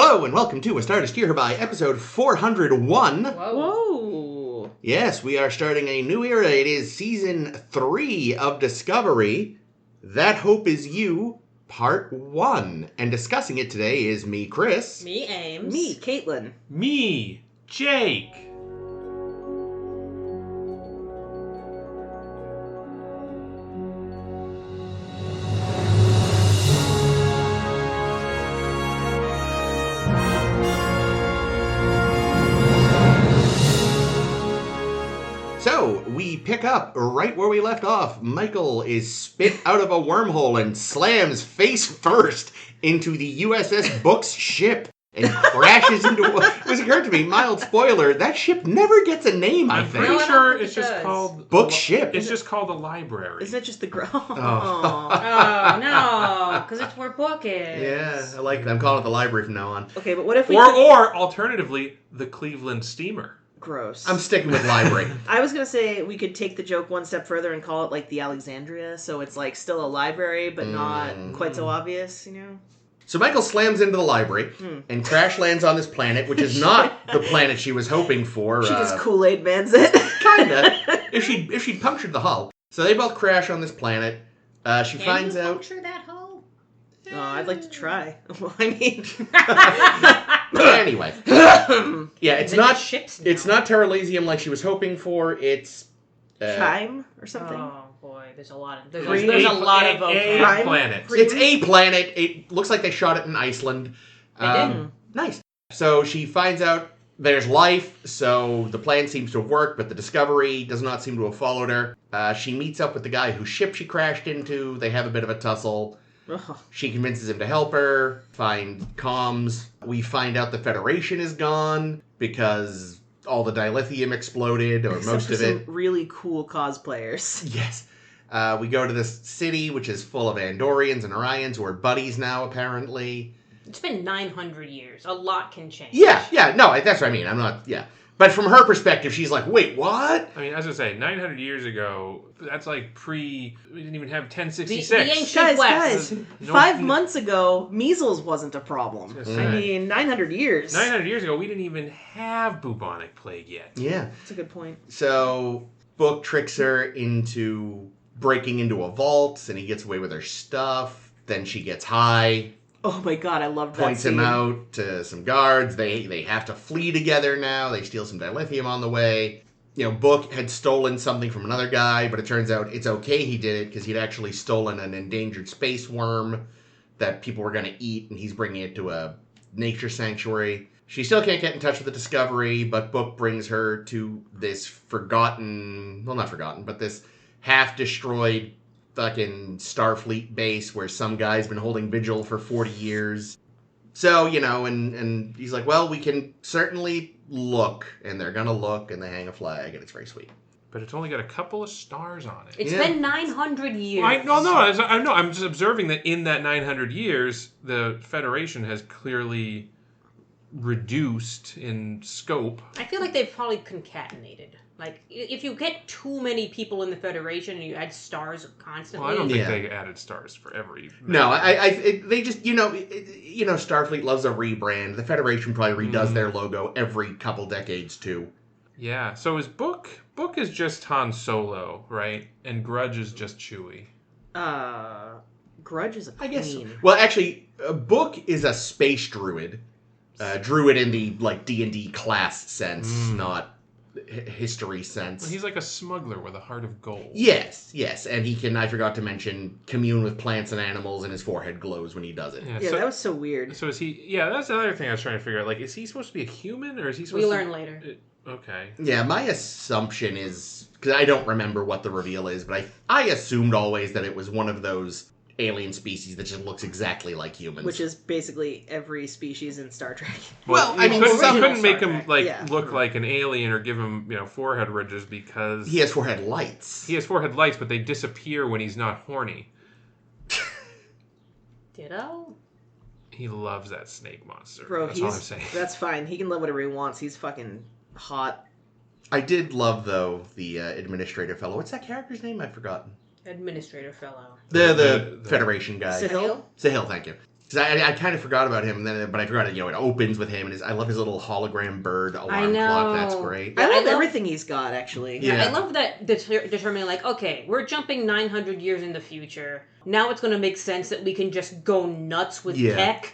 Hello and welcome to A Stardust Year By, episode 401. Whoa. Yes, we are starting a new era. It is season 3 of Discovery. That Hope Is You, part 1. And discussing it today is me, Chris. Me, Ames. Me, Caitlin. Me, Jake. So, we pick up right where we left off. Michael is spit out of a wormhole and slams face first into the USS Book's ship and crashes into... It was occurred to me, mild spoiler, that ship never gets a name, I I'm think. pretty sure it's just called... Book ship. It's just called a library. Isn't it just the Oh, no, because it's where book is. Yeah, I like that. I'm calling it the library from now on. Okay, but what if we Or alternatively, the Cleveland Steamer. Gross. I'm sticking with library. I was going to say we could take the joke one step further and call it like the Alexandria, so it's like still a library, but not quite so obvious, you know? So Michael slams into the library and crash lands on this planet, which is not the planet she was hoping for. She just Kool-Aid mans it. Kinda. If she'd punctured the hull. So they both crash on this planet. She finds out... puncture that hole? Oh, I'd like to try. Well, I mean... Anyway. Yeah, it's not Terralesium like she was hoping for. It's... Chyme or something? Oh, boy, there's a lot of... There's Cream? a lot of... A Crime? planet. It's a planet. It looks like they shot it in Iceland. They did. Nice. So she finds out there's life, so the plan seems to have worked, but the Discovery does not seem to have followed her. She meets up with the guy whose ship she crashed into. They have a bit of a tussle. Ugh. She convinces him to help her, find comms. We find out the Federation is gone because all the dilithium exploded, or Except most for of some it. really cool cosplayers. Yes. We go to this city, which is full of Andorians and Orions, who are buddies now, apparently. It's been 900 years. A lot can change. Yeah, no, that's what I mean. I'm not, yeah. But from her perspective, she's like, wait, what? I mean, as I say, 900 years ago, that's like we didn't even have 1066. The ancient Guys, No- 5 months ago, measles wasn't a problem. That's I right. mean, 900 years. 900 years ago, we didn't even have bubonic plague yet. Yeah. That's a good point. So, Book tricks her into breaking into a vault, and he gets away with her stuff. Then she gets high, Oh my god, I loved that points scene. him out to some guards. They have to flee together now. They steal some dilithium on the way. You know, Book had stolen something from another guy, but it turns out it's okay he did it because he'd actually stolen an endangered space worm that people were going to eat, and he's bringing it to a nature sanctuary. She still can't get in touch with the Discovery, but Book brings her to this this half-destroyed fucking Starfleet base where some guy's been holding vigil for 40 years. So, you know, and he's like, well, we can certainly look, and they're gonna look, and they hang a flag, and it's very sweet. But it's only got a couple of stars on it. It's Yeah. been 900 years. I'm just observing that in that 900 years, the Federation has clearly reduced in scope. I feel like they've probably concatenated. Like, if you get too many people in the Federation and you add stars constantly... Well, I don't think Yeah. they added stars for every... No, they just, Starfleet loves a rebrand. The Federation probably redoes their logo every couple decades, too. Yeah, so is Book is just Han Solo, right? And Grudge is just Chewie. Grudge is a queen. I guess. Well, actually, Book is a space druid. Druid in the, like, D&D class sense, not history sense. Well, he's like a smuggler with a heart of gold. Yes, and he can, I forgot to mention, commune with plants and animals, and his forehead glows when he does it. Yeah, that was so weird. So is he... Yeah, that's another thing I was trying to figure out. Like, is he supposed to be a human, or is he supposed We to... learn later. Okay. Yeah, my assumption is, because I don't remember what the reveal is, but I assumed always that it was one of those alien species that just looks exactly like humans. Which is basically every species in Star Trek. Well, I mean, you some- couldn't make him, Star Trek. like, Yeah. look like an alien or give him, forehead ridges because... he has forehead lights. He has forehead lights, but they disappear when he's not horny. Ditto? He loves that snake monster. Bro, That's all I'm saying. that's fine. He can love whatever he wants. He's fucking hot. I did love, though, the administrator fellow. What's that character's name? I've forgotten. Administrator fellow. The Federation guy. Sahil? Sahil, thank you. Because I kind of forgot about him, but I forgot it. It opens with him, and I love his little hologram bird alarm clock. That's great. I love love everything he's got, actually. Yeah. I love that determining, like, okay, we're jumping 900 years in the future. Now it's going to make sense that we can just go nuts with tech.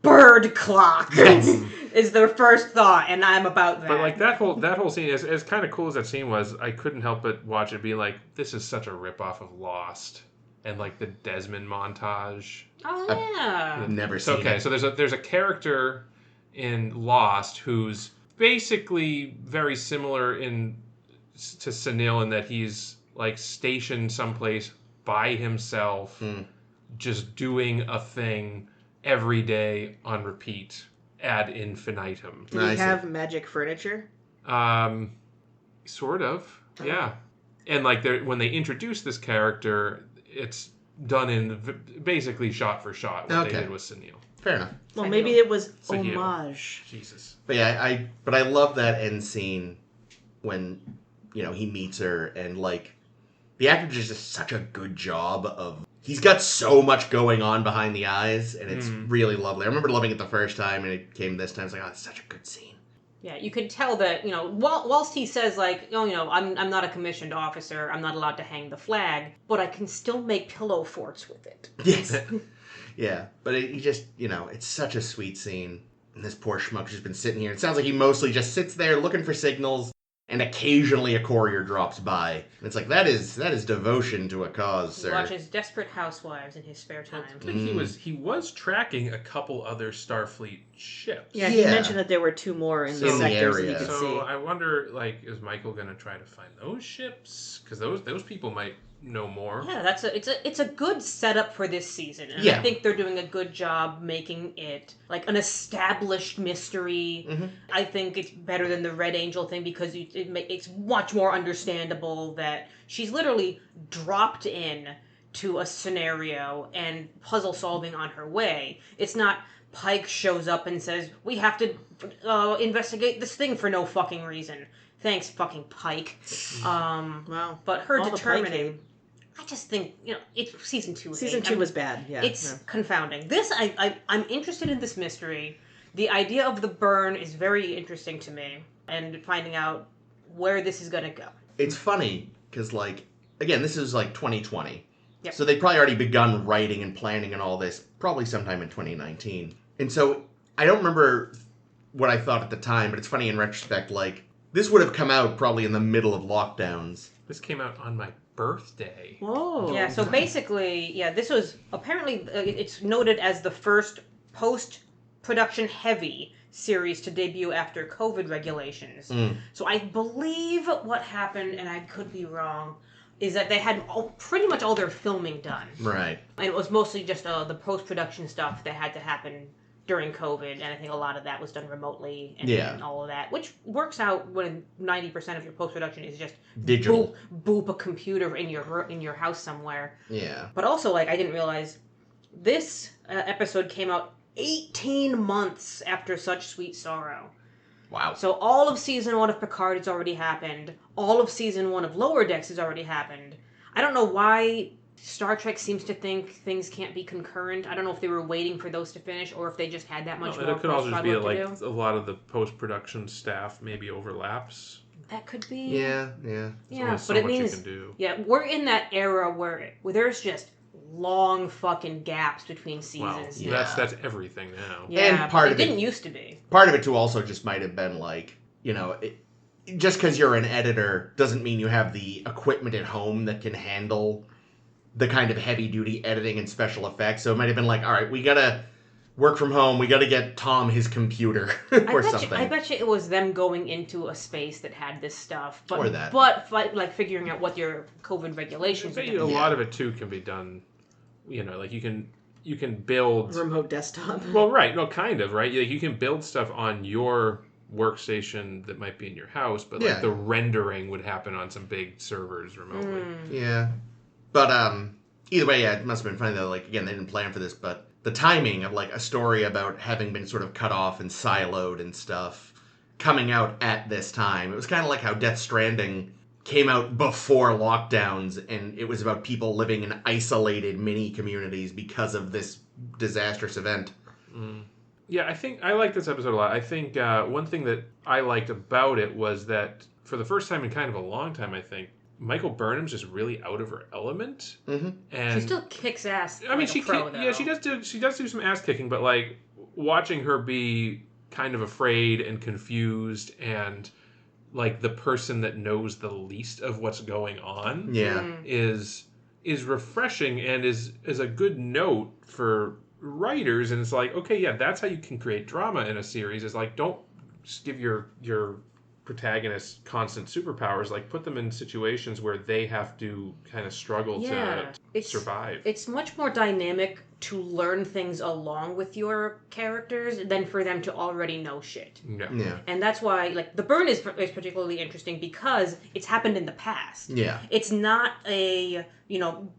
Bird clock is their first thought, and I'm about that. But like that whole scene, as kind of cool as that scene was, I couldn't help but watch it being like, this is such a ripoff of Lost, and like the Desmond montage. Oh yeah. I've never seen it. So there's a character in Lost who's basically very similar to Sunil in that he's like stationed someplace by himself, just doing a thing every day on repeat ad infinitum. Did he have magic furniture? Sort of, yeah. And like when they introduce this character, it's done in basically shot for shot what they did with Sunil. Fair enough. Well, maybe it was Sahil. homage. Jesus. But yeah, I love that end scene when he meets her, and like the actor just does such a good job of. He's got so much going on behind the eyes, and it's really lovely. I remember loving it the first time, and it came this time. It's like, oh, it's such a good scene. Yeah, you could tell that, whilst he says, like, I'm not a commissioned officer, I'm not allowed to hang the flag, but I can still make pillow forts with it. Yes. Yeah, but he just, it's such a sweet scene. And this poor schmuck's just been sitting here. It sounds like he mostly just sits there looking for signals, and occasionally a courier drops by. And it's like, that is devotion to a cause, sir. He watches Desperate Housewives in his spare time. I think he was tracking a couple other Starfleet ships. Yeah, he mentioned that there were 2 more in the In the sectors that area. he could So see. I wonder, like, is Michael going to try to find those ships? Because those people might know more. Yeah, it's a good setup for this season, and Yeah. I think they're doing a good job making it like an established mystery. I think it's better than the Red Angel thing because it's much more understandable that she's literally dropped in to a scenario and puzzle solving on her way. It's not Pike shows up and says, we have to investigate this thing for no fucking reason. Thanks, fucking Pike. Wow. But her All the determining... I just think, it's season 2. Season 2 was bad, yeah. It's confounding. This, I'm interested in this mystery. The idea of the burn is very interesting to me. And finding out where this is going to go. It's funny, because, like, again, this is, like, 2020. Yep. So they'd probably already begun writing and planning and all this, probably sometime in 2019. And so, I don't remember what I thought at the time, but it's funny in retrospect, like, this would have come out probably in the middle of lockdowns. This came out on my birthday. Whoa. Yeah, so basically, this was apparently, it's noted as the first post-production heavy series to debut after COVID regulations. So I believe what happened, and I could be wrong, is that they had pretty much all their filming done. Right. And it was mostly just the post-production stuff that had to happen during COVID, and I think a lot of that was done remotely and all of that, which works out when 90% of your post-production is just Digital. boop a computer in your house somewhere. Yeah. But also, like, I didn't realize this episode came out 18 months after Such Sweet Sorrow. Wow. So all of season 1 of Picard has already happened. All of season 1 of Lower Decks has already happened. I don't know why Star Trek seems to think things can't be concurrent. I don't know if they were waiting for those to finish or if they just had that much more It could also just be post-prod work like to do. a lot of the post-production staff maybe overlaps. That could be. Yeah. There's Yeah, only but so it much means you can do. yeah, we're in that era where there's just long fucking gaps between Wow, seasons. Yeah. that's everything now. Yeah, And part but of it it- didn't used to be. Part of it, too, also just might have been like, just because you're an editor doesn't mean you have the equipment at home that can handle the kind of heavy-duty editing and special effects. So it might have been like, all right, we got to work from home. We got to get Tom his computer or something. I bet you it was them going into a space that had this stuff. But, Or that. But like figuring out what your COVID regulations I are bet you a gonna be. lot of it too can be done. Like you can build. Remote desktop. Well, right, no, kind of, right. Like you can build stuff on your workstation that might be in your house, but like the rendering would happen on some big servers remotely. Yeah. But either way, it must have been funny, though. Like, again, they didn't plan for this, but the timing of, like, a story about having been sort of cut off and siloed and stuff coming out at this time. It was kind of like how Death Stranding came out before lockdowns, and it was about people living in isolated mini communities because of this disastrous event. Yeah, I think I like this episode a lot. I think one thing that I liked about it was that for the first time in kind of a long time, I think, Michael Burnham's just really out of her element. Mm-hmm. And She still kicks ass. I mean, like a pro, though. she does do some ass kicking, but like watching her be kind of afraid and confused and like the person that knows the least of what's going on is refreshing and is a good note for writers. And it's like, okay, yeah, that's how you can create drama in a series, is like, don't just give your protagonists constant superpowers, like put them in situations where they have to kind of struggle to survive. It's much more dynamic to learn things along with your characters than for them to already know shit. Yeah. And that's why, like, the burn is particularly interesting because it's happened in the past. Yeah. It's not a,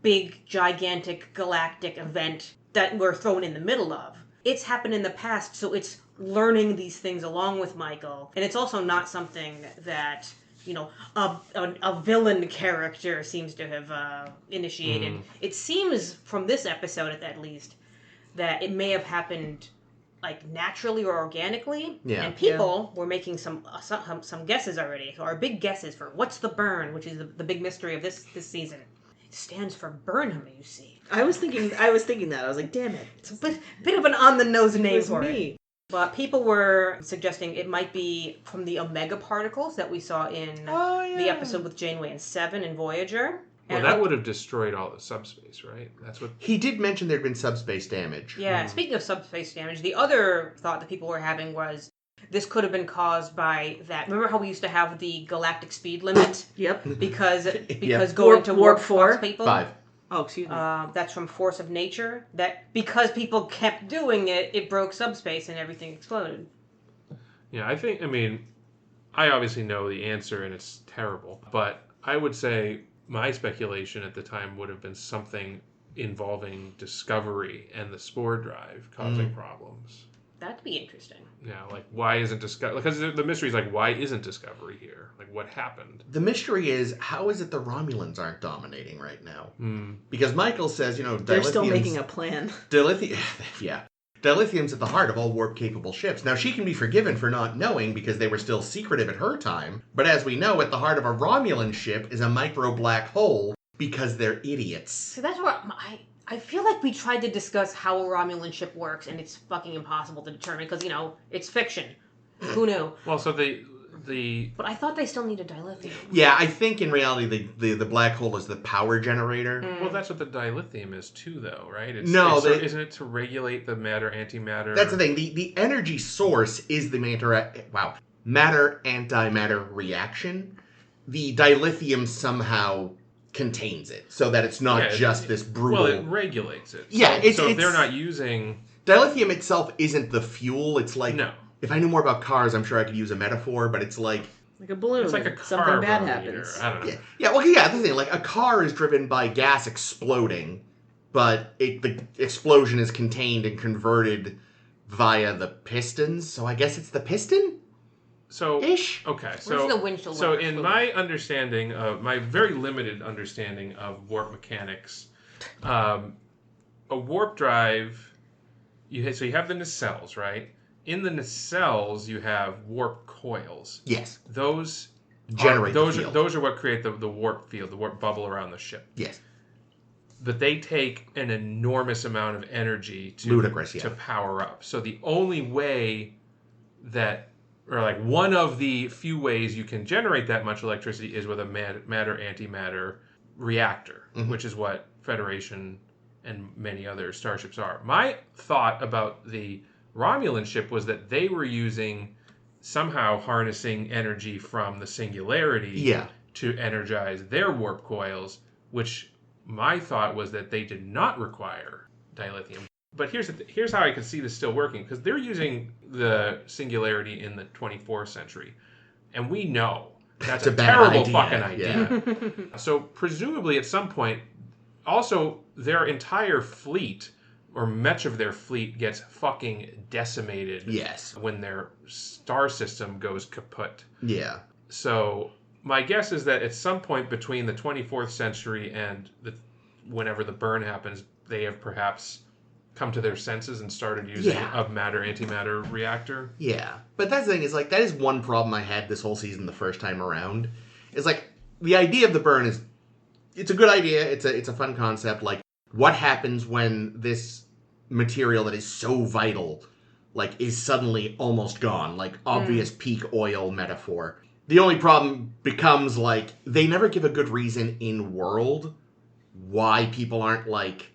big, gigantic, galactic event that we're thrown in the middle of. It's happened in the past, so it's learning these things along with Michael. And it's also not something that, a villain character seems to have initiated. It seems, from this episode at least, that it may have happened like naturally or organically. Yeah. And people were making some guesses already. So our big guesses for what's the burn, which is the big mystery of this season. It stands for Burnham, you see. I was thinking that. I was like, damn it. It's a bit of an on-the-nose name It was for me. it. But people were suggesting it might be from the Omega particles that we saw in the episode with Janeway and Seven in Voyager. Well, that would have destroyed all the subspace, right? That's what He did mention there'd been subspace damage. Yeah, speaking of subspace damage, the other thought that people were having was this could have been caused by that. Remember how we used to have the galactic speed limit? Yep. Because Yep. going to warp 4? fucks people. 5. Oh, excuse me. That's from Force of Nature. That because people kept doing it, it broke subspace and everything exploded. Yeah, I obviously know the answer and it's terrible, but I would say my speculation at the time would have been something involving Discovery and the spore drive causing problems. That'd be interesting. Yeah, like why isn't Discovery? Because the mystery is like, why isn't Discovery here? Like, what happened? The mystery is, how is it the Romulans aren't dominating right now? Because Michael says, they're still making a plan. Dilithium's at the heart of all warp-capable ships. Now, she can be forgiven for not knowing because they were still secretive at her time. But as we know, at the heart of a Romulan ship is a micro-black hole because they're idiots. So that's what I feel like we tried to discuss how a Romulan ship works, and it's fucking impossible to determine because, it's fiction. Who knew? Well, so But I thought they still needed dilithium. Yeah, I think in reality the black hole is the power generator. Well, that's what the dilithium is too, though, right? Isn't it to regulate the matter-antimatter? That's the thing. The energy source is the matter-antimatter reaction. The dilithium somehow contains it so that it's not just this brutal... Well, it regulates it. Yeah, so if they're not using... Dilithium itself isn't the fuel. It's like... No. If I knew more about cars, I'm sure I could use a metaphor, but it's like... Like a balloon. It's like a something bad carburetor. happens. I don't know. Yeah, the thing, like, a car is driven by gas exploding, but the explosion is contained and converted via the pistons, so I guess it's the piston? So, Ish? Okay, Where's the windshield so wiper in fluid? my understanding of, my very limited understanding of warp mechanics, a warp drive, you have the nacelles, right? In the nacelles, you have warp coils. Yes. Those Generate the field. Those are what create the warp field, the warp bubble around the ship. Yes. But they take an enormous amount of energy to power up. So the only way one of the few ways you can generate that much electricity is with a matter-antimatter reactor, which is what Federation and many other starships are. My thought about the Romulan ship was that they were somehow harnessing energy from the singularity to energize their warp coils, which my thought was that they did not require dilithium. But here's how I could see this still working, because they're using the singularity in the 24th century, and we know that's a terrible fucking idea. Yeah. So presumably at some point, also their entire fleet, or much of their fleet, gets fucking decimated. Yes. When their star system goes kaput. Yeah. So my guess is that at some point between the 24th century and whenever the burn happens, they have perhaps come to their senses and started using a matter-antimatter reactor. Yeah. But that's the thing, is like, that is one problem I had this whole season the first time around. Is like, the idea of the burn is, it's a good idea, it's a fun concept, like, what happens when this material that is so vital, like, is suddenly almost gone, like, obvious peak oil metaphor. The only problem becomes, like, they never give a good reason in world why people aren't, like...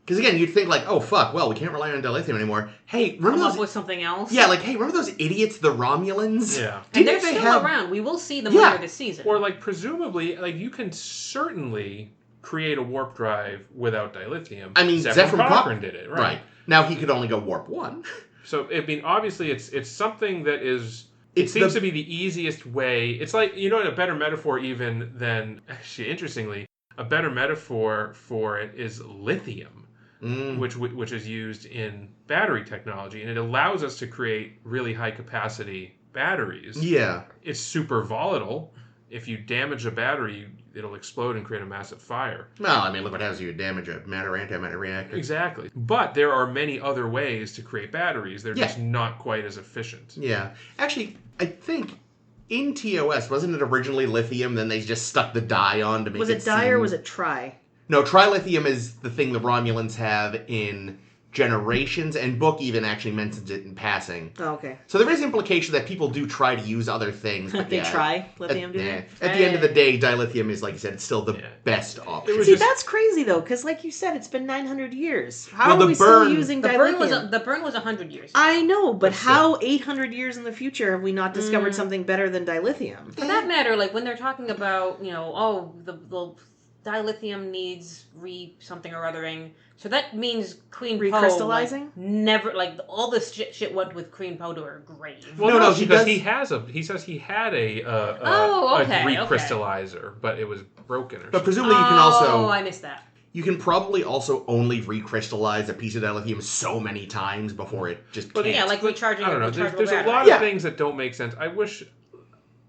Because, again, you'd think, like, oh, fuck, well, we can't rely on dilithium anymore. Hey, remember Come those... up with something else? Yeah, like, hey, remember those idiots, the Romulans? Yeah. And they're still around. We will see them later this season. Or, like, presumably, like, you can certainly create a warp drive without dilithium. I mean, Zephyr Cochrane did it, right? Now, he could only go warp 1. So, I mean, obviously, it's something that is... It seems to be the easiest way. It's like, you know, a better metaphor even than... Actually, interestingly, a better metaphor for it is lithium. Which is used in battery technology, and it allows us to create really high capacity batteries. Yeah. It's super volatile. If you damage a battery, it'll explode and create a massive fire. Well, I mean, look what happens if you damage a matter-antimatter reactor. Exactly. But there are many other ways to create batteries. They're just not quite as efficient. Yeah. Actually, I think in TOS, wasn't it originally lithium, then they just stuck the dye on to make it Was it dye or was it tri? No, trilithium is the thing the Romulans have in Generations, and Book even actually mentions it in passing. Oh, okay. So there is implication that people do try to use other things. But they try lithium, do they? At the end of the day, dilithium is, like you said, it's still the best option. See, that's crazy, though, because like you said, it's been 900 years. How are we still using dilithium? The burn was 100 years. I know, but how 800 years in the future have we not discovered something better than dilithium? For that matter, like when they're talking about, you know, the dilithium needs something or othering. So that means Queen recrystallizing? Poe never, like, all this shit went with Queen Poe to her grave. Well, no, because he says he had a recrystallizer, but it was broken. But presumably you can also... Oh, I missed that. You can probably also only recrystallize a piece of dilithium so many times before it just can't. Yeah, like recharging. I don't know. There's a lot of things that don't make sense. I wish...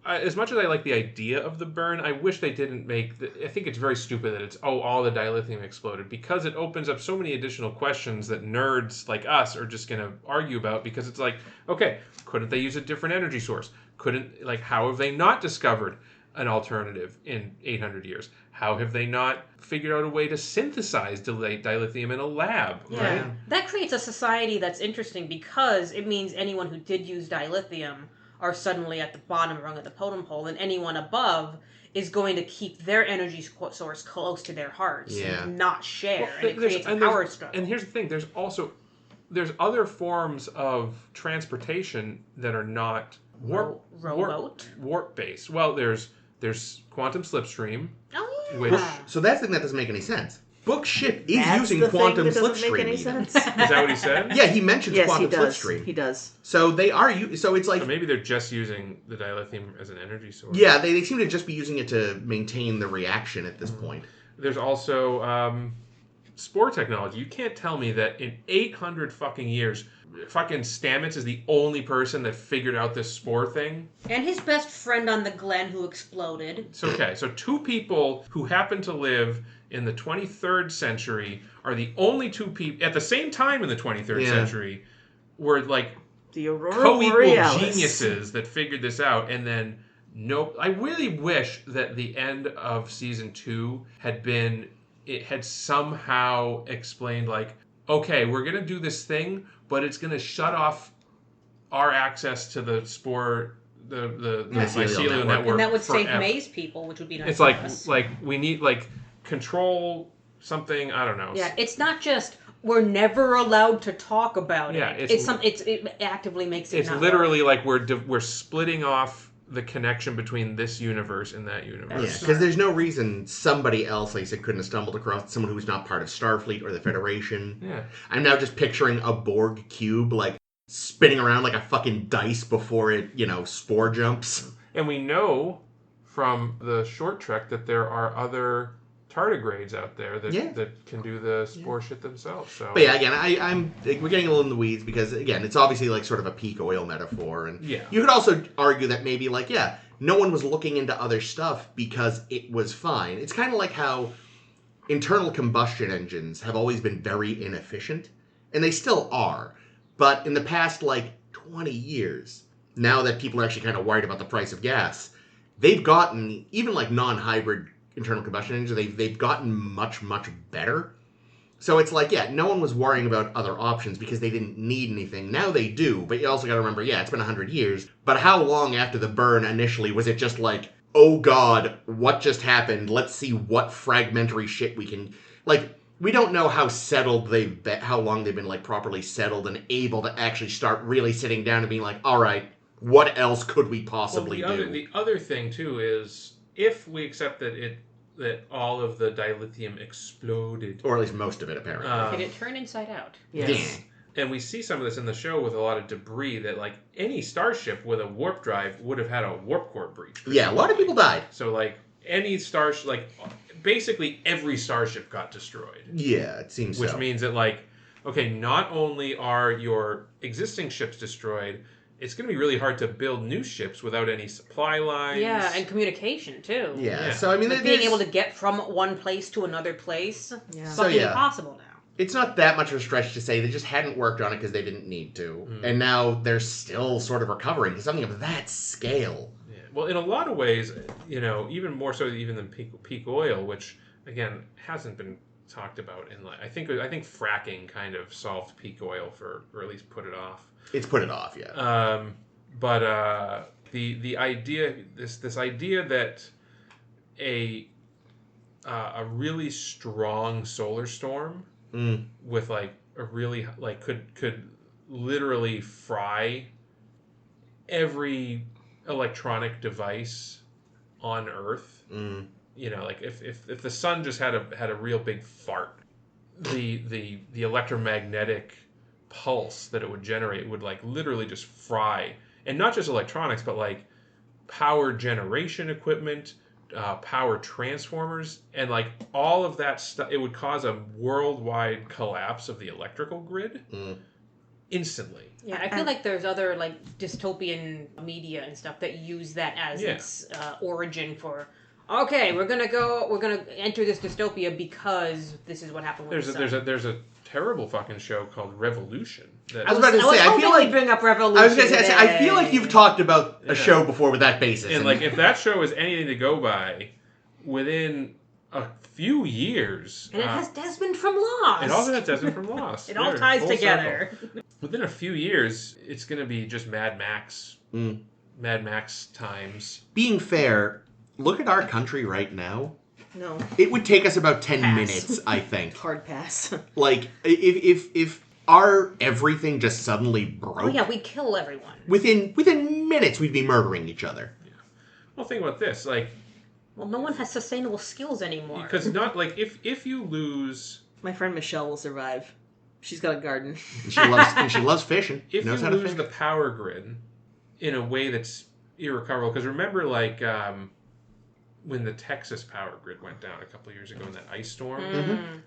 as much as I like the idea of the burn, I wish they didn't make... I think it's very stupid that it's, all the dilithium exploded, because it opens up so many additional questions that nerds like us are just going to argue about, because it's like, okay, couldn't they use a different energy source? How have they not discovered an alternative in 800 years? How have they not figured out a way to synthesize dilithium in a lab? Yeah. Right? That creates a society that's interesting, because it means anyone who did use dilithium are suddenly at the bottom rung of the totem pole, and anyone above is going to keep their energy source close to their hearts and not share, and it creates a power struggle. And here's the thing, there's other forms of transportation that are not warp based. Well, there's quantum slipstream. Oh, yeah. Which, so that's the thing that doesn't make any sense. Book ship is using quantum slipstream. Make any sense. Is that what he said? Yeah, he mentions quantum slipstream. He does. So they are. So it's like. So maybe they're just using the dilithium as an energy source. Yeah, they seem to just be using it to maintain the reaction at this point. There's also spore technology. You can't tell me that in 800 fucking years, fucking Stamets is the only person that figured out this spore thing. And his best friend on the Glen who exploded. So, okay, so two people who happen to live in the 23rd century are the only two people at the same time in the 23rd century were like the Aurora co-equal Borealis geniuses that figured this out. And then I really wish that the end of season 2 had somehow explained, like, okay, we're gonna do this thing, but it's gonna shut off our access to the spore, the mycelial network, and that would forever. save May's people, which would be nice. It's like we need control something. I don't know. Yeah, it's not just we're never allowed to talk about it. Yeah, it actively makes it. It's not literally work. like we're splitting off the connection between this universe and that universe. Yeah, because there's no reason somebody else, like I said, couldn't have stumbled across someone who's not part of Starfleet or the Federation. Yeah. I'm now just picturing a Borg cube, like, spinning around like a fucking dice before it, spore jumps. And we know from the short trek that there are other tardigrades out there that Yeah. that can do the spore shit themselves. So, But yeah, again, I'm we're getting a little in the weeds because again, it's obviously like sort of a peak oil metaphor, and Yeah. you could also argue that maybe like no one was looking into other stuff because it was fine. It's kind of like how internal combustion engines have always been very inefficient, and they still are. But in the past like 20 years, now that people are actually kind of worried about the price of gas, they've gotten even like non-hybrid internal combustion engines. They've gotten much better. So it's like, no one was worrying about other options because they didn't need anything. Now they do, but you also got to remember, it's been 100 years. But how long after the burn initially was it just like, oh god, what just happened? Let's see what fragmentary shit we can... Like, we don't know how settled how long they've been like properly settled and able to actually start really sitting down and being like, all right, what else could we possibly do? The other thing too is if we accept that all of the dilithium exploded, Or at least most of it, apparently. Did it turn inside out? Yes. and we see some of this in the show with a lot of debris that like any starship with a warp drive would have had a warp core breach. A lot of people died. So like any starship, like basically every starship got destroyed. Yeah, it seems Which so. means that like, okay, not only are your existing ships destroyed, it's going to be really hard to build new ships without any supply lines. Yeah, and communication too. Yeah, so I mean, Like being able to get from one place to another place. Yeah. It's So, fucking yeah. impossible now. it's not that much of a stretch to say they just hadn't worked on it because they didn't need to. And now they're still sort of recovering to something of that scale. Yeah. Well, in a lot of ways, even more so even than peak oil, which again hasn't been talked about in like I think fracking kind of solved peak oil or at least put it off. It's put it off, yeah. But the idea this idea that a really strong solar storm with like a really like could literally fry every electronic device on Earth. Like if the sun just had a real big fart, the electromagnetic pulse that it would generate would like literally just fry, and not just electronics, but like power generation equipment, power transformers, and like all of that stuff. It would cause a worldwide collapse of the electrical grid instantly. Yeah, I feel like there's other like dystopian media and stuff that use that as its origin for. Okay, we're gonna enter this dystopia because this is what happened with the sun. There's a terrible fucking show called Revolution. I was about to say, I feel like bring up Revolution. I was going to say, I feel like you've talked about a show before with that basis. And like, if that show is anything to go by, within a few years, And it has Desmond from Lost. It also has Desmond from Lost. It all ties full together. circle. Within a few years, it's going to be just Mad Max times. Being fair, look at our country right now. No. It would take us about 10 Pass. minutes, I think. Hard pass. Like, if our everything just suddenly broke, Oh yeah, we kill everyone. within minutes we'd be murdering each other. Yeah. Well, think about this, like, Well, no one has sustainable skills anymore. because not like if you lose, My friend Michelle will survive. She's got a garden. And she loves fishing. if Knows you how to lose fish. the power grid in a way that's irrecoverable, because remember, like, when the Texas power grid went down a couple of years ago in that ice storm.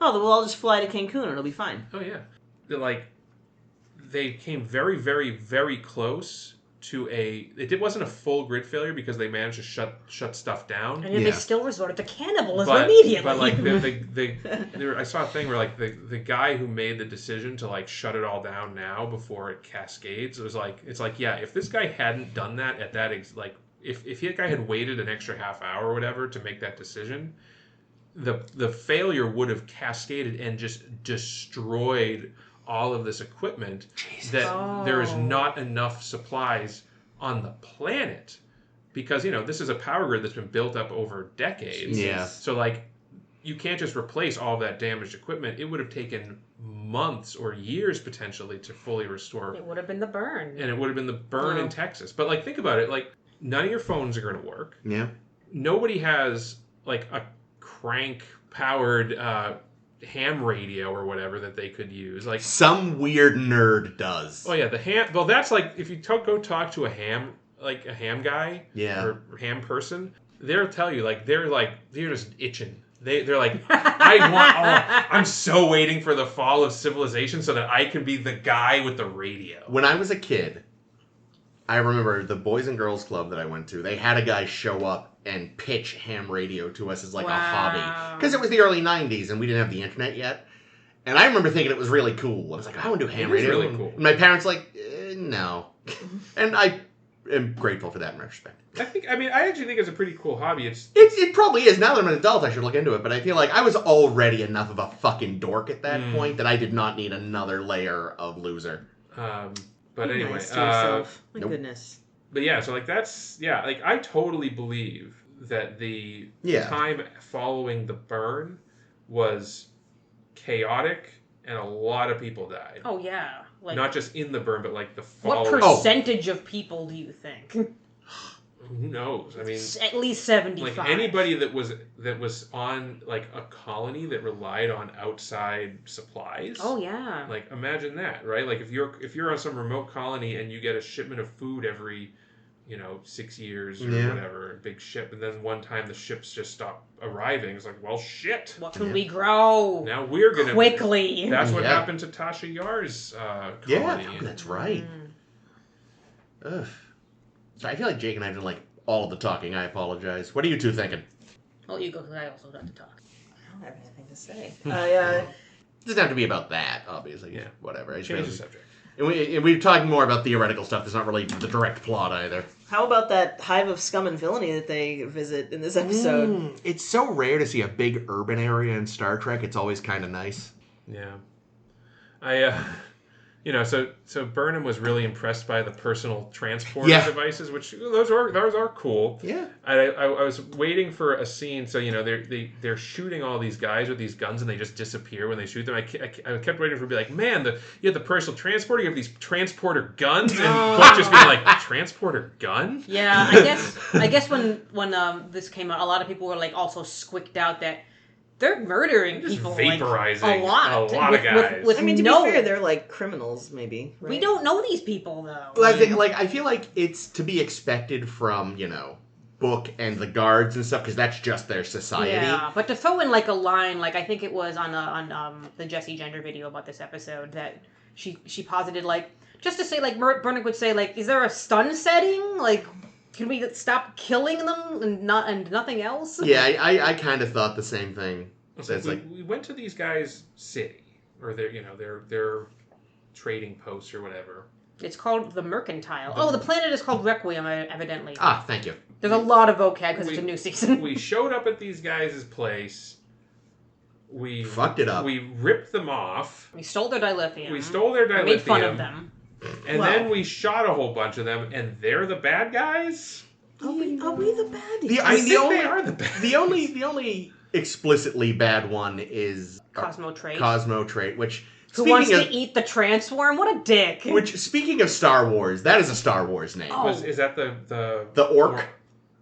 Oh, we'll all just fly to Cancun. It'll be fine. Oh yeah, they came very, very, very close to it wasn't a full grid failure because they managed to shut stuff down. And yet Yeah. they still resorted to cannibalism But immediately. like I saw a thing where like the guy who made the decision to like shut it all down now before it cascades, it's like if this guy hadn't done that at that if that guy had waited an extra half hour or whatever to make that decision, the failure would have cascaded and just destroyed all of this equipment. Jesus. That there is not enough supplies on the planet because this is a power grid that's been built up over decades. Yeah. So like you can't just replace all of that damaged equipment. It would have taken months or years potentially to fully restore. It would have been the burn. And it would have been the burn in Texas. But like think about it, like none of your phones are going to work. Yeah. Nobody has like a crank powered ham radio or whatever that they could use. Like Some weird nerd does. oh yeah, the ham. Well, that's like if you go talk to a ham guy, Yeah. or ham person, they'll tell you like they're just itching They're like, I'm so waiting for the fall of civilization so that I can be the guy with the radio. When I was a kid, I remember the Boys and Girls Club that I went to, they had a guy show up and pitch ham radio to us as like a hobby. Because it was the early 90s and we didn't have the internet yet. And I remember thinking it was really cool. I was like, I want to do ham radio. Really cool. And my parents like, no. And I am grateful for that in retrospect. I actually think it's a pretty cool hobby. It probably is. Now that I'm an adult, I should look into it. But I feel like I was already enough of a fucking dork at that point that I did not need another layer of loser. But anyway, nice to yourself. My nope. goodness. But yeah, so like like I totally believe that the time following the burn was chaotic and a lot of people died. Oh yeah, like not just in the burn, but like the fall. What percentage of people do you think? Who knows? I mean, at least 75. Like anybody that was on like a colony that relied on outside supplies. Oh yeah. Like imagine that, right? Like if you're on some remote colony and you get a shipment of food every 6 years or whatever, a big ship, and then one time the ships just stop arriving. It's like, well, shit. What can we grow? Now we're gonna quickly. That's what happened to Tasha Yar's colony. Yeah, that's right. Ugh. So I feel like Jake and I have done like all of the talking. I apologize. What are you two thinking? Oh, you go, because I also got to talk. I don't have anything to say. It doesn't have to be about that, obviously. Yeah, whatever. Change the subject. And we're talking more about theoretical stuff that's not related to the direct plot either. How about that hive of scum and villainy that they visit in this episode? It's so rare to see a big urban area in Star Trek. It's always kind of nice. Yeah. So Burnham was really impressed by the personal transporter devices, which those are cool. Yeah. I was waiting for a scene. So they're shooting all these guys with these guns and they just disappear when they shoot them. I kept waiting for it to be like, man, you have the personal transporter, you have these transporter guns, and Buck just being like, transporter gun? Yeah, I guess when this came out, a lot of people were like also squicked out that they're murdering people, vaporizing like, a lot of guys. With I mean, to be fair, they're like criminals, maybe. Right? We don't know these people though. Well, I feel like it's to be expected from Book and the guards and stuff because that's just their society. Yeah, but to throw in like a line, like I think it was on the Jessie Gender video about this episode that she posited like just to say like Burnham would say like, is there a stun setting like? Can we stop killing them and nothing else? Yeah, I kind of thought the same thing. So it's like we went to these guys' city or their trading post or whatever. It's called the Mercantile. The planet is called Requiem, evidently. Ah, thank you. There's a lot of vocab because it's a new season. We showed up at these guys' place. We fucked it up. We ripped them off. We stole their dilithium. We made fun of them. And then we shot a whole bunch of them, and they're the bad guys? Are we the baddies? They are the bad. The only explicitly bad one is Cosmo Trait, which who wants to eat the transform? What a dick! Which, speaking of Star Wars, that is a Star Wars name. Oh. Is that the orc?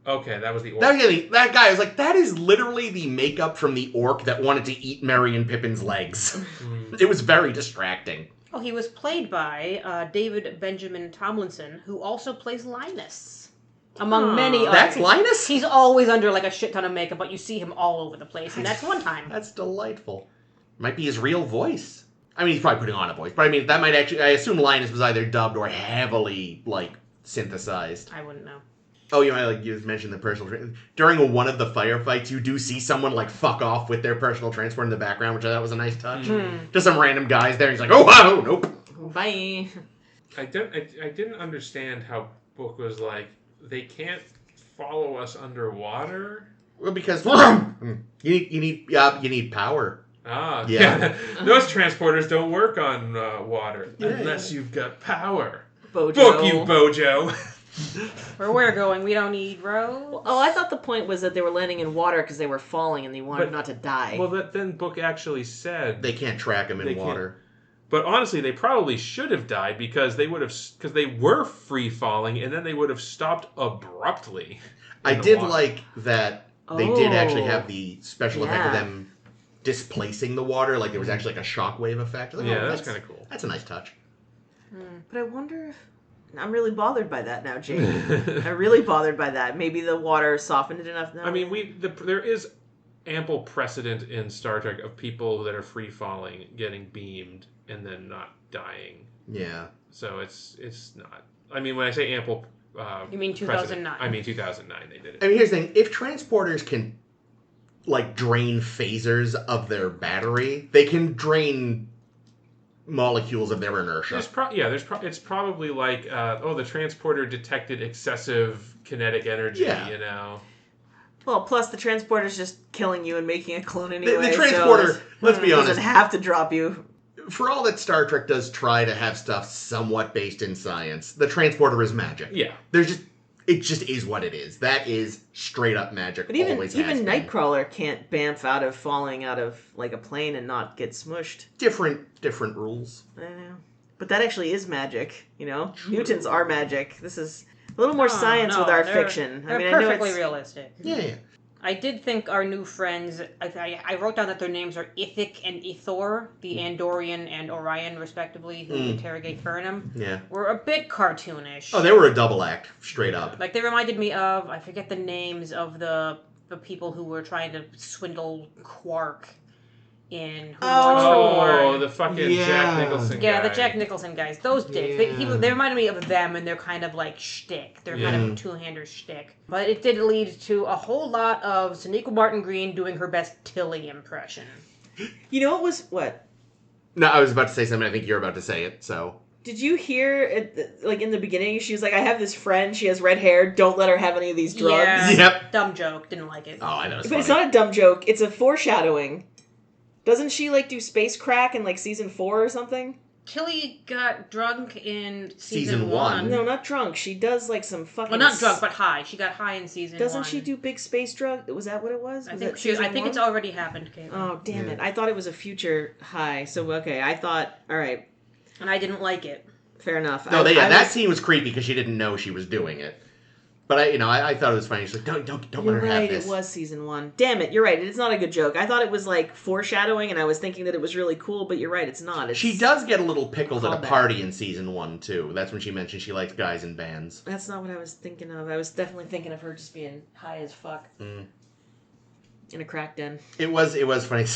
Okay, that was the orc. That guy, I was like, that is literally the makeup from the orc that wanted to eat Merry and Pippin's legs. It was very distracting. Oh, he was played by David Benjamin Tomlinson, who also plays Linus. Among many others. That's Linus? He's always under like a shit ton of makeup, but you see him all over the place, and that's one time. That's delightful. Might be his real voice. I mean, he's probably putting on a voice, but I mean, that might actually, I assume Linus was either dubbed or heavily, synthesized. I wouldn't know. Oh, you mentioned the personal during one of the firefights, you do see someone fuck off with their personal transport in the background, which I thought was a nice touch. Just some random guys there. And he's like, "Oh, wow, nope, bye." I didn't understand how Book was like, they can't follow us underwater. Well, because you need power. Ah, yeah. Those transporters don't work on water unless you've got power. Bojo. Book you, Bojo. Where we're going, we don't need roads. Oh, I thought the point was that they were landing in water because they were falling and they wanted not to die. Well, then Book actually said they can't track them in water. But honestly, they probably should have died because they were free falling and then they would have stopped abruptly. I did like that they did actually have the special effect of them displacing the water. Like there was actually a shockwave effect. Like, that's kind of cool. That's a nice touch. But I wonder if... I'm really bothered by that now, Jake. I'm really bothered by that. Maybe the water softened it enough now. I mean, there is ample precedent in Star Trek of people that are free falling getting beamed and then not dying. Yeah. So it's not. I mean, when I say ample, You mean 2009? I mean 2009. They did it. I mean, here's the thing: if transporters can like drain phasers of their battery, they can drain molecules of their inertia. It's probably like the transporter detected excessive kinetic energy. Yeah. You know. Well, plus the transporter's just killing you and making a clone anyway. The transporter, so let's be honest, doesn't have to drop you. For all that Star Trek does try to have stuff somewhat based in science, the transporter is magic. Yeah. It just is what it is. That is straight up magic. But even always has been. Nightcrawler can't bamf out of falling out of like a plane and not get smushed. Different rules. I don't know. But that actually is magic, you know? Mutants are magic. This is a little more science with our fiction. They're I mean, perfectly I know it's realistic. Yeah. I did think our new friends, I wrote down that their names are Ithic and Ithor, the Andorian and Orion, respectively, who interrogate Burnham, were a bit cartoonish. Oh, they were a double act, straight up. Like, they reminded me of, I forget the names of the people who were trying to swindle Quark in Who Wants the War. The fucking Jack Nicholson guy. Yeah, the Jack Nicholson guys. Those dicks. They reminded me of them and their kind of like shtick. They're kind of a two-hander shtick. But it did lead to a whole lot of Sonequa Martin Green doing her best Tilly impression. You know what? No, I was about to say something. I think you're about to say it, so. Did you hear, like, in the beginning, she was like, I have this friend, she has red hair, don't let her have any of these drugs. Yeah, Yep. Dumb joke. Didn't like it. Oh, I know. But it's not a dumb joke, it's a foreshadowing. Doesn't she, like, do space crack in, like, season 4 or something? Tilly got drunk in season Season 1. one. No, not drunk. She does, like, some fucking... Well, not drunk, but high. She got high in season 1. Doesn't she do big space drug? Was that what it was? I think it's already happened, Caitlin. Oh, damn it. I thought it was a future high. So, okay, I thought, all right, And I didn't like it. fair enough. No, that scene was creepy because she didn't know she was doing it. But I thought it was funny. She's like, don't let her have this. It was season 1. Damn it, you're right. It's not a good joke. I thought it was like foreshadowing, and I was thinking that it was really cool. But you're right, it's not. She does get a little pickled at a Callback. party in season 1 too. That's when she mentioned she likes guys in bands. That's not what I was thinking of. I was definitely thinking of her just being high as fuck in a crack den. It was funny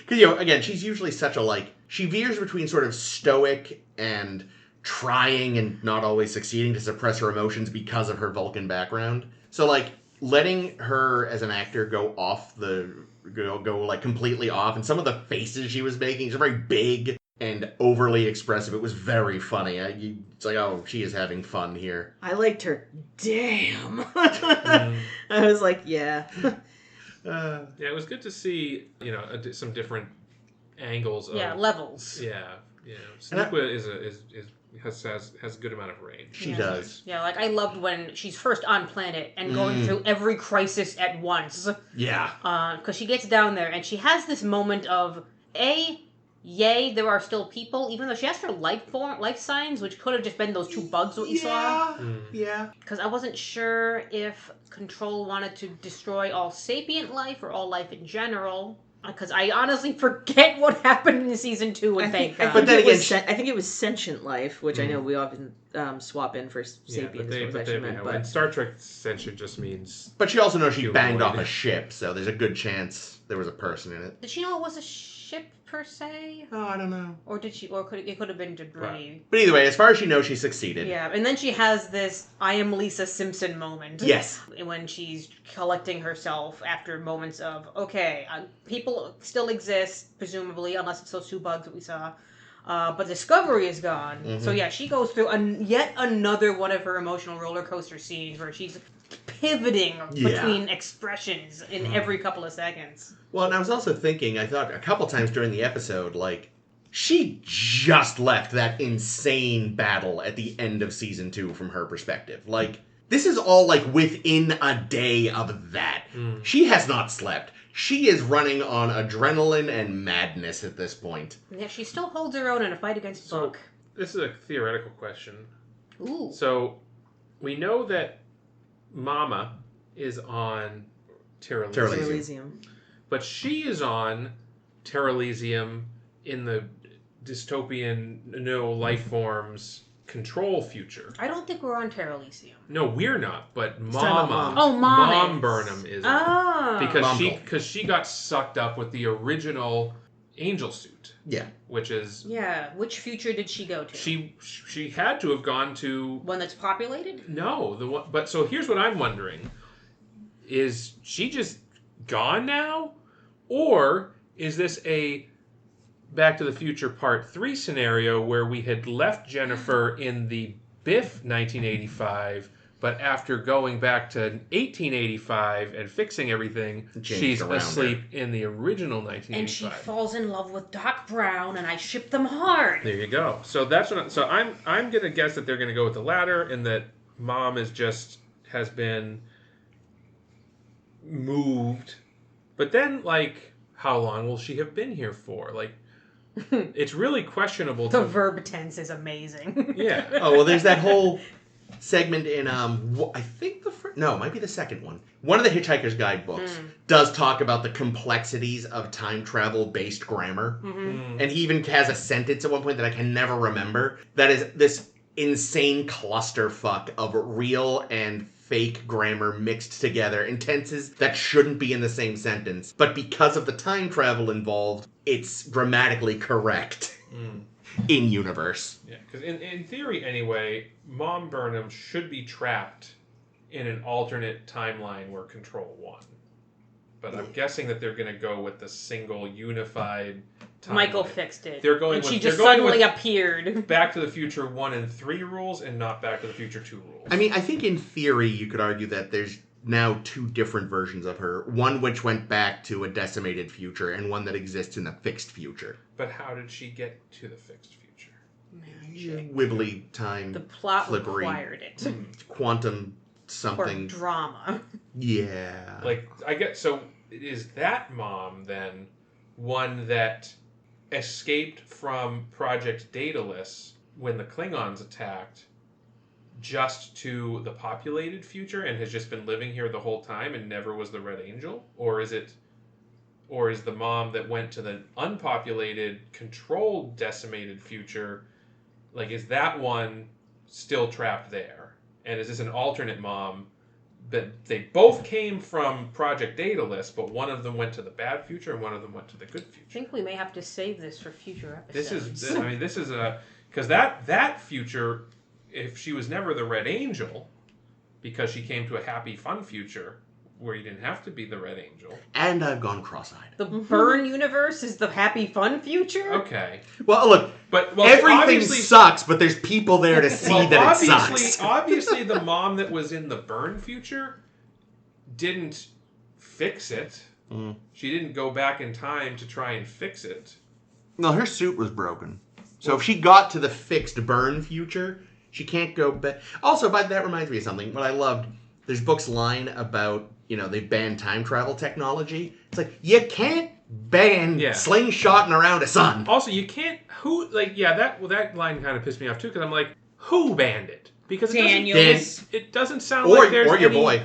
because again, she's usually such a she veers between sort of stoic and trying and not always succeeding to suppress her emotions because of her Vulcan background. So letting her as an actor go off go completely off, and some of the faces she was making, she's very big and overly expressive. It was very funny. It's like, oh, she is having fun here. I liked her. Damn. I was like, yeah. Yeah, it was good to see some different angles. Levels. Yeah. Sonequa has a good amount of range. She does. Yeah, I loved when she's first on planet and going through every crisis at once. Yeah. Because she gets down there and she has this moment of, yay, there are still people, even though she has her life signs, which could have just been those 2 bugs that we saw. Yeah. Because I wasn't sure if Control wanted to destroy all sapient life or all life in general. Because I honestly forget what happened in season 2, and thank God. But then again, I think it was sentient life, which I know we often swap in for sapient. In Star Trek, sentient just means. But she also knows she banged humanoid. off a ship, so there's a good chance there was a person in it. Did she know it was a ship per se? Oh, I don't know. Or did she? Or it could have been debris. But either way, as far as she knows, she succeeded. Yeah, and then she has this "I am Lisa Simpson" moment. Yes. When she's collecting herself after moments of, okay, people still exist, presumably, unless it's those 2 bugs that we saw. But Discovery is gone. So yeah, she goes through yet another one of her emotional roller coaster scenes where she's pivoting between expressions in every couple of seconds. Well, and I was also thinking, I thought a couple times during the episode, she just left that insane battle at the end of season 2 from her perspective. This is all within a day of that. She has not slept. She is running on adrenaline and madness at this point. Yeah, she still holds her own in a fight against Book. This is a theoretical question. Ooh. So, we know that Mama is on Terralysium. But she is on Terralysium in the dystopian no life forms control future. I don't think we're on Terra Elysium. No, we're not. But talking about Mom. Mom. Oh, Mom is. Burnham is. Oh. Because she got sucked up with the original angel suit. Yeah. Which is. Yeah. Which future did she go to? She had to have gone to. One that's populated? No, the one. But so here's what I'm wondering: is she just gone now, or is this a Back to the Future Part 3 scenario where we had left Jennifer in the Biff 1985, but after going back to 1885 and fixing everything, she's asleep in the original 1985. And she falls in love with Doc Brown, and I ship them hard. There you go. So that's what. I'm gonna guess that they're gonna go with the latter, and that Mom has been moved. But then, like, how long will she have been here for? Like, it's really questionable. The verb tense is amazing. Yeah. Oh, well, there's that whole segment in, I think it might be the second one. One of the Hitchhiker's Guide books does talk about the complexities of time travel based grammar. Mm-hmm. And he even has a sentence at one point that I can never remember that is this insane clusterfuck of real and fake grammar mixed together in tenses that shouldn't be in the same sentence. But because of the time travel involved, it's grammatically correct in universe. Yeah, because in theory, anyway, Mom Burnham should be trapped in an alternate timeline where Control won. But I'm guessing that they're going to go with the single unified timeline. Michael fixed it. They're going and with, she just suddenly appeared. Back to the Future 1 and 3 rules and not Back to the Future 2 rules. I mean, I think in theory you could argue that there's now two different versions of her. One which went back to a decimated future and one that exists in the fixed future. But how did she get to the fixed future? Magic. Wibbly time. The plot flippery, required it. Quantum something. Or drama. Yeah. Like, I get, so is that Mom then one that escaped from Project Daedalus when the Klingons attacked just to the populated future and has just been living here the whole time and never was the Red Angel? Or is the Mom that went to the unpopulated, controlled, decimated future, like, is that one still trapped there? And is this an alternate Mom? But they both came from Project Daedalus, but one of them went to the bad future and one of them went to the good future. I think we may have to save this for future episodes. This is a, because that future, if she was never the Red Angel, because she came to a happy, fun future where you didn't have to be the Red Angel. And I've gone cross-eyed. The Burn universe is the happy, fun future? Okay. Well, look, everything sucks, but there's people there to see that it sucks. Obviously, the Mom that was in the Burn future didn't fix it. Mm. She didn't go back in time to try and fix it. No, her suit was broken. So if she got to the fixed Burn future, she can't go back. Also, that reminds me of something. What I loved, there's Book's line about, they banned time travel technology. It's like, you can't ban slingshotting around a sun. Also, you can't, that line kind of pissed me off too, because I'm like, who banned it? Because it doesn't sound like there's Or your boy.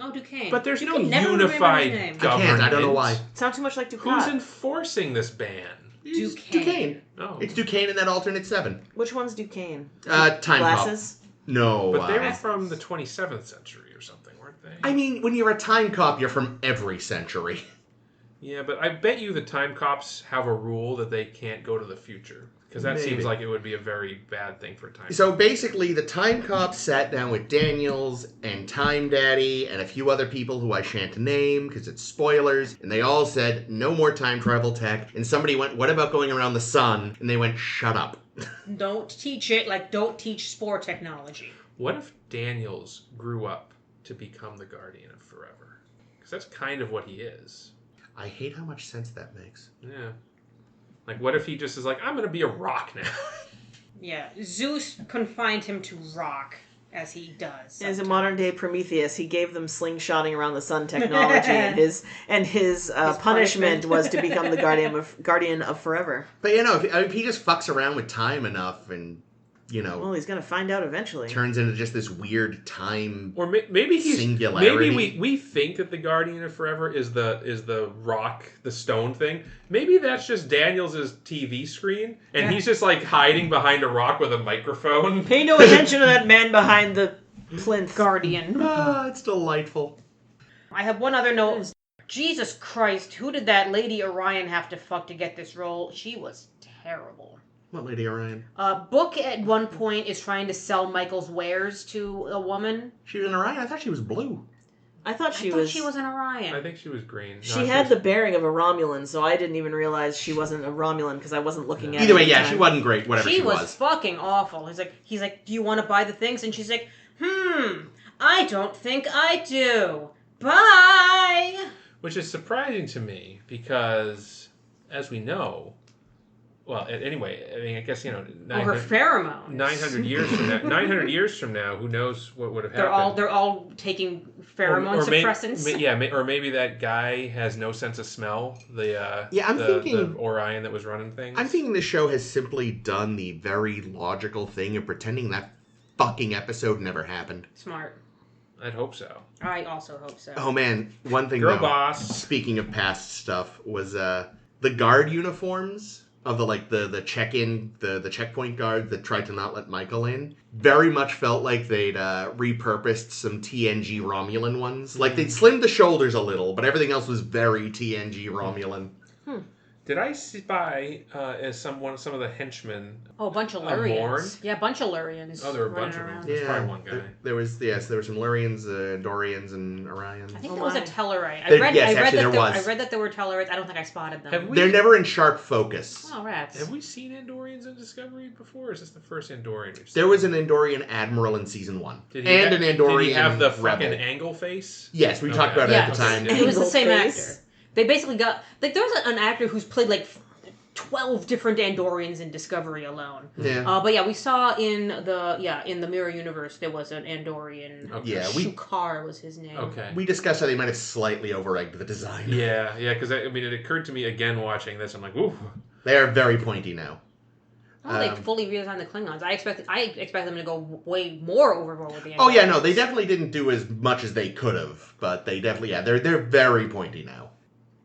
Oh, Duquesne. But there's no unified government. I don't know why. Sounds too much like Duquesne. Who's enforcing this ban? Duquesne. Oh. It's Duquesne in that alternate 7. Which one's Duquesne? Time Glasses? Cop. No. But they were from the 27th century or something, weren't they? I mean, when you're a time cop, you're from every century. Yeah, but I bet you the time cops have a rule that they can't go to the future. Because that seems like it would be a very bad thing for time. So basically, the time cops sat down with Daniels and Time Daddy and a few other people who I shan't name because it's spoilers, and they all said, no more time travel tech. And somebody went, what about going around the sun? And they went, shut up. Don't teach it, don't teach spore technology. What if Daniels grew up to become the Guardian of Forever? Because that's kind of what he is. I hate how much sense that makes. Yeah. Like, what if he just is like, I'm going to be a rock now? Yeah, Zeus confined him to rock, as he does. Sometimes. As a modern-day Prometheus, he gave them slingshotting around the sun technology, and his punishment was to become the Guardian of Forever. But if he just fucks around with time enough and Well, he's gonna find out eventually. turns into just this weird time Or maybe he's singularity. maybe we think that the Guardian of Forever is the rock, the stone thing. Maybe that's just Daniels' TV screen, and he's just like hiding behind a rock with a microphone. Pay no attention to that man behind the plinth. Guardian. Ah, it's delightful. I have one other note. Jesus Christ, who did that Lady Orion have to fuck to get this role? She was terrible. What, Lady Orion? Book at one point is trying to sell Michael's wares to a woman. She was an Orion? I thought she was blue. I thought she was an Orion. I think she was green. She had the bearing of a Romulan, so I didn't even realize she wasn't a Romulan because I wasn't looking at it. Either way, yeah, she wasn't great, whatever she was fucking awful. He's like, do you want to buy the things? And she's like, I don't think I do. Bye! Which is surprising to me because, as we know, well, anyway, I mean, I guess, her pheromones. 900 years from now, who knows what would have happened. They're all taking pheromone suppressants. Or maybe that guy has no sense of smell. I'm thinking the Orion that was running things. I'm thinking the show has simply done the very logical thing of pretending that fucking episode never happened. Smart. I'd hope so. I also hope so. Oh man, one thing Girl though, boss. Speaking of past stuff, was the guard uniforms of the check-in, the checkpoint guards that tried to not let Michael in, very much felt like they'd repurposed some TNG Romulan ones. Like they'd slimmed the shoulders a little, but everything else was very TNG Romulan. Did I spy as some of the henchmen? Oh, a bunch of Lurians. Yeah, a bunch of Lurians. Oh, there were a bunch of them. There's probably one guy. There was some Lurians, Andorians, and Orions. I think there was a Tellarite. I read that there were Tellarites. I don't think I spotted them. They're never in sharp focus. Oh, rats. Have we seen Andorians in Discovery before? Or is this the first Andorian we've seen? There was an Andorian admiral in season 1. Did he have the fucking rebel. angle face? Yes, we talked about it at the time. It was the same actor. They basically got there was an actor who's played 12 different Andorians in Discovery alone. Yeah. But yeah, we saw in the Mirror Universe there was an Andorian. Okay. Yeah, Shukar was his name. Okay. We discussed how they might have slightly over-egged the design. Yeah, because it occurred to me again watching this. I'm like, ooh. They are very pointy now. Well, they fully redesigned the Klingons. I expect them to go way more overboard with the Andorians. Oh yeah, no, they definitely didn't do as much as they could have, but they definitely, they're very pointy now.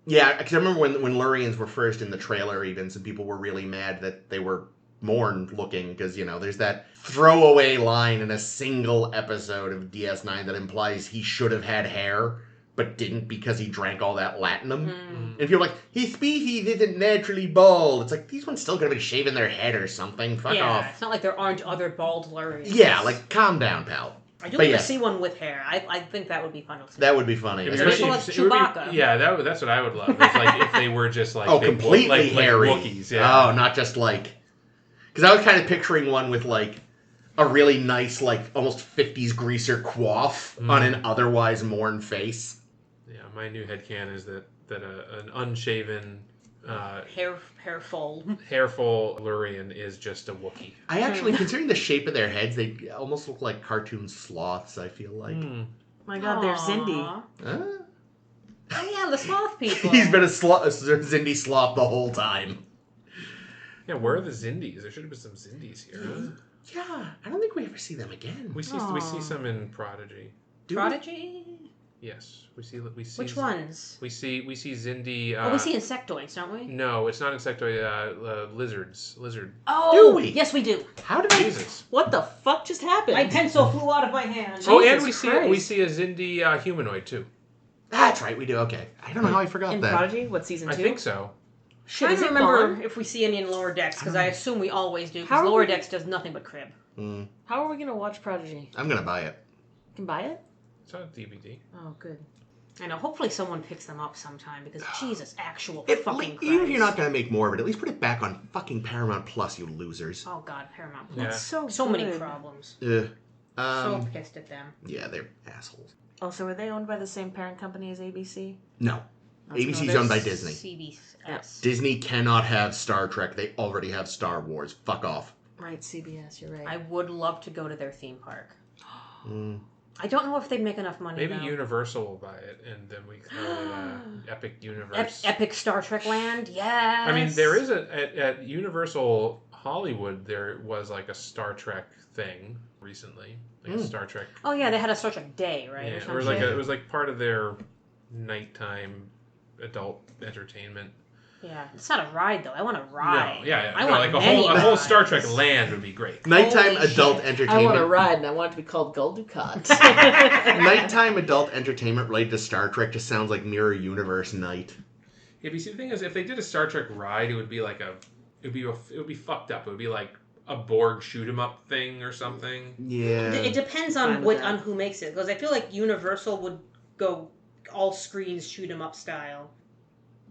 Yeah, because I remember when Lurians were first in the trailer, even some people were really mad that they were Morn looking, because there's that throwaway line in a single episode of DS9 that implies he should have had hair, but didn't because he drank all that latinum. And people are like, his species isn't naturally bald. It's like, these ones still gonna be shaving their head or something. Fuck off. It's not like there aren't other bald Lurians. Yeah, calm down, pal. I do want to see one with hair. I think that would be fun to see. That would be funny. Especially like Chewbacca. That's what I would love. If they were just completely hairy. Wookiees, yeah. Oh, not just because I was kind of picturing one with a really nice almost 50s greaser coif on an otherwise Morn face. Yeah, my new headcanon is that an unshaven hairful Lurian is just a Wookiee. I actually, considering the shape of their heads, they almost look like cartoon sloths, I feel like. My God, they're Xindi. Huh? Oh yeah, the sloth people. He's been a Xindi sloth the whole time. Yeah, where are the Xindis? There should have been some Xindis here. Yeah, I don't think we ever see them again. We see some in Prodigy. Prodigy? Yes, we see. Which ones? We see Xindi. We see insectoids, don't we? No, it's not insectoid. Lizards. Oh, do we? Yes, we do. How did Jesus? What the fuck just happened? My pencil flew out of my hand. And we see a Xindi humanoid too. That's right, we do. Okay, I don't know how I forgot in that. Prodigy? What, season 2? I think so. Shit, I don't remember if we see any in Lower Decks, because I assume we always do, because Lower Decks does nothing but crib. How are we going to watch Prodigy? I'm going to buy it. You can buy it? It's on DVD. Oh, good. I know. Hopefully someone picks them up sometime, because Jesus, fucking Christ. Even if you're not going to make more of it, at least put it back on fucking Paramount Plus, you losers. Oh, God, Paramount Plus. Yeah. So many problems. So pissed at them. Yeah, they're assholes. Oh, so are they owned by the same parent company as ABC? No. ABC's owned by Disney. CBS. Yep. Disney cannot have Star Trek. They already have Star Wars. Fuck off. Right, CBS, you're right. I would love to go to their theme park. I don't know if they'd make enough money. Maybe Universal will buy it, and then we can have Epic Universe. Epic Star Trek Land? Yeah. I mean, there is at Universal Hollywood there was like a Star Trek thing recently, like a Star Trek. Oh yeah, they had a Star Trek day, right? Yeah, or something. it was like part of their nighttime adult entertainment. Yeah, it's not a ride though. I want a ride. No, yeah. I No, want like a whole Star Trek land would be great. Nighttime Holy adult shit. entertainment. I want to ride, and I want it to be called Gul Dukat. Nighttime adult entertainment related to Star Trek just sounds like Mirror Universe night. Yeah, but see, the thing is, if they did a Star Trek ride, it would be like it would be fucked up. It would be like a Borg shoot 'em up thing or something. Yeah. It depends Fine on with on that. who makes it, because I feel like Universal would go all screens shoot 'em up style,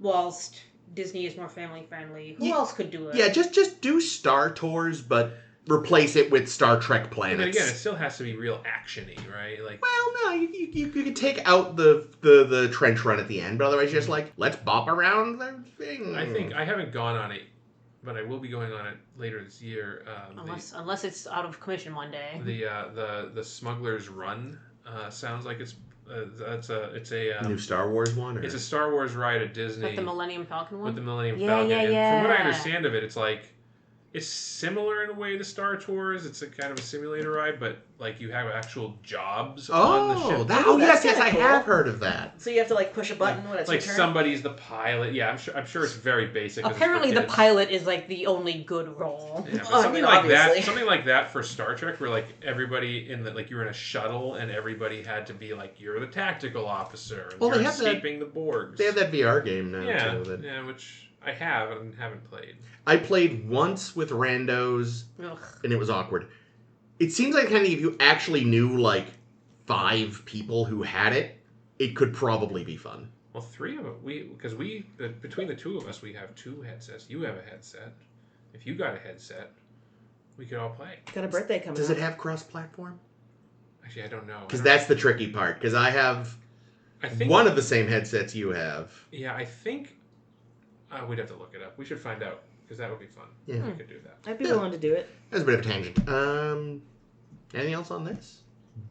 whilst Disney is more family friendly. Who else could do it? Yeah, just do Star Tours, but replace it with Star Trek planets. But again, it still has to be real actiony, right? Like, well, no, you could take out the trench run at the end, but otherwise you're just like, let's bop around the thing. I think I haven't gone on it, but I will be going on it later this year. Unless it's out of commission one day. The Smuggler's Run sounds like it's a new Star Wars one. Or? it's a Star Wars ride at Disney Like the Millennium Falcon one? with the Millennium Yeah, Falcon. yeah, And from what I yeah. understand of it, it's like it's similar in a way to Star Tours. It's a kind of a simulator ride, but like you have actual jobs on the ship. Yes, that's I kinda have cool. heard of that. So you have to like push a button when it's Like your turn? somebody's the pilot. Yeah, I'm sure it's very basic. 'cause it's for Apparently the kids. pilot is like the only good role. Yeah, but I something mean, like obviously. that. Something like that for Star Trek, where like everybody in the like you were in a shuttle and everybody had to be like you're the tactical officer. And Well, they you're have that- escaping the Borgs. They have that VR game now Yeah, too. That yeah, which I have and haven't played. I played once with randos, Ugh. and it was awkward. It seems like kind of if you actually knew like 5 people who had it, it could probably be fun. Well, 3 of them. Because between the 2 of us, we have 2 headsets. You have a headset. If you got a headset, we could all play. Got a birthday coming Does up. it have cross-platform? Actually, I don't know. Because that's the tricky part. Because I have I think one of the same headsets you have. Yeah, I think we'd have to look it up. We should find out because that would be fun. Yeah. We could do that. I'd be willing to do it. That's a bit of a tangent. Anything else on this?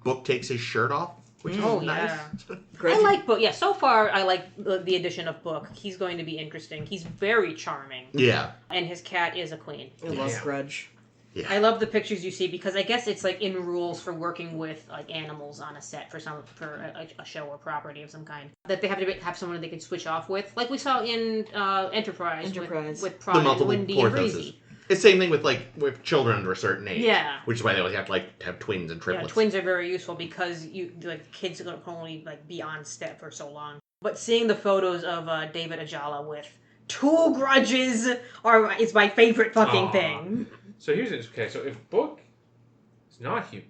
Book takes his shirt off, which Oh, is nice. yeah. I Grudge- like Book. Yeah, so far I like the addition of Book. He's going to be interesting. He's very charming. Yeah. And his cat is a queen. I love Yeah. Grudge. Yeah. I love the pictures you see because I guess it's like in rules for working with like animals on a set for a show or property of some kind that they have to have someone they can switch off with, like we saw in Enterprise. with The Prod and multiple Wendy and Porthoses. Breezy. It's the same thing with children under a certain age. Yeah. Which is why they always have to have twins and Yeah, triplets. twins are very useful because kids can only like be on set for so long. But seeing the photos of David Ajala with 2 grudges is my favorite fucking Aw. thing. So here's it. Okay, so if Book is not human,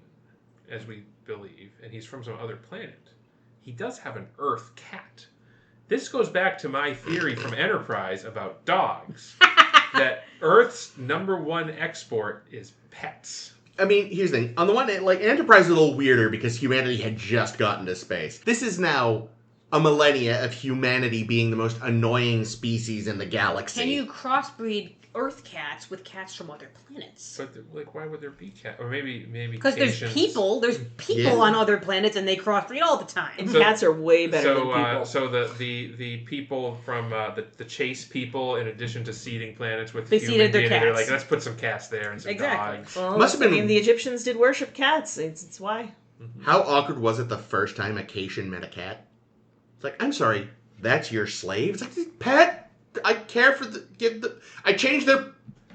as we believe, and he's from some other planet, he does have an Earth cat. This goes back to my theory from Enterprise about dogs. That Earth's #1 export is pets. I mean, here's the thing. On the one hand, like, Enterprise is a little weirder because humanity had just gotten to space. This is now a millennia of humanity being the most annoying species in the galaxy. Can you crossbreed Earth cats with cats from other planets? But like, why would there be cat? Or maybe Because there's Cations. people Yeah. on other planets and they crossbreed all the time. And So- cats are way better than people. So the people from the Chase people, in addition to seeding planets with They human seeded their DNA, they're cats. like, let's put some cats there and some Exactly. dogs. Well, Must have been- I mean, the Egyptians did worship cats. It's why. How awkward was it the first time a Cation met a cat? It's like, I'm sorry, that's your slave? It's like, pet? I care for I changed their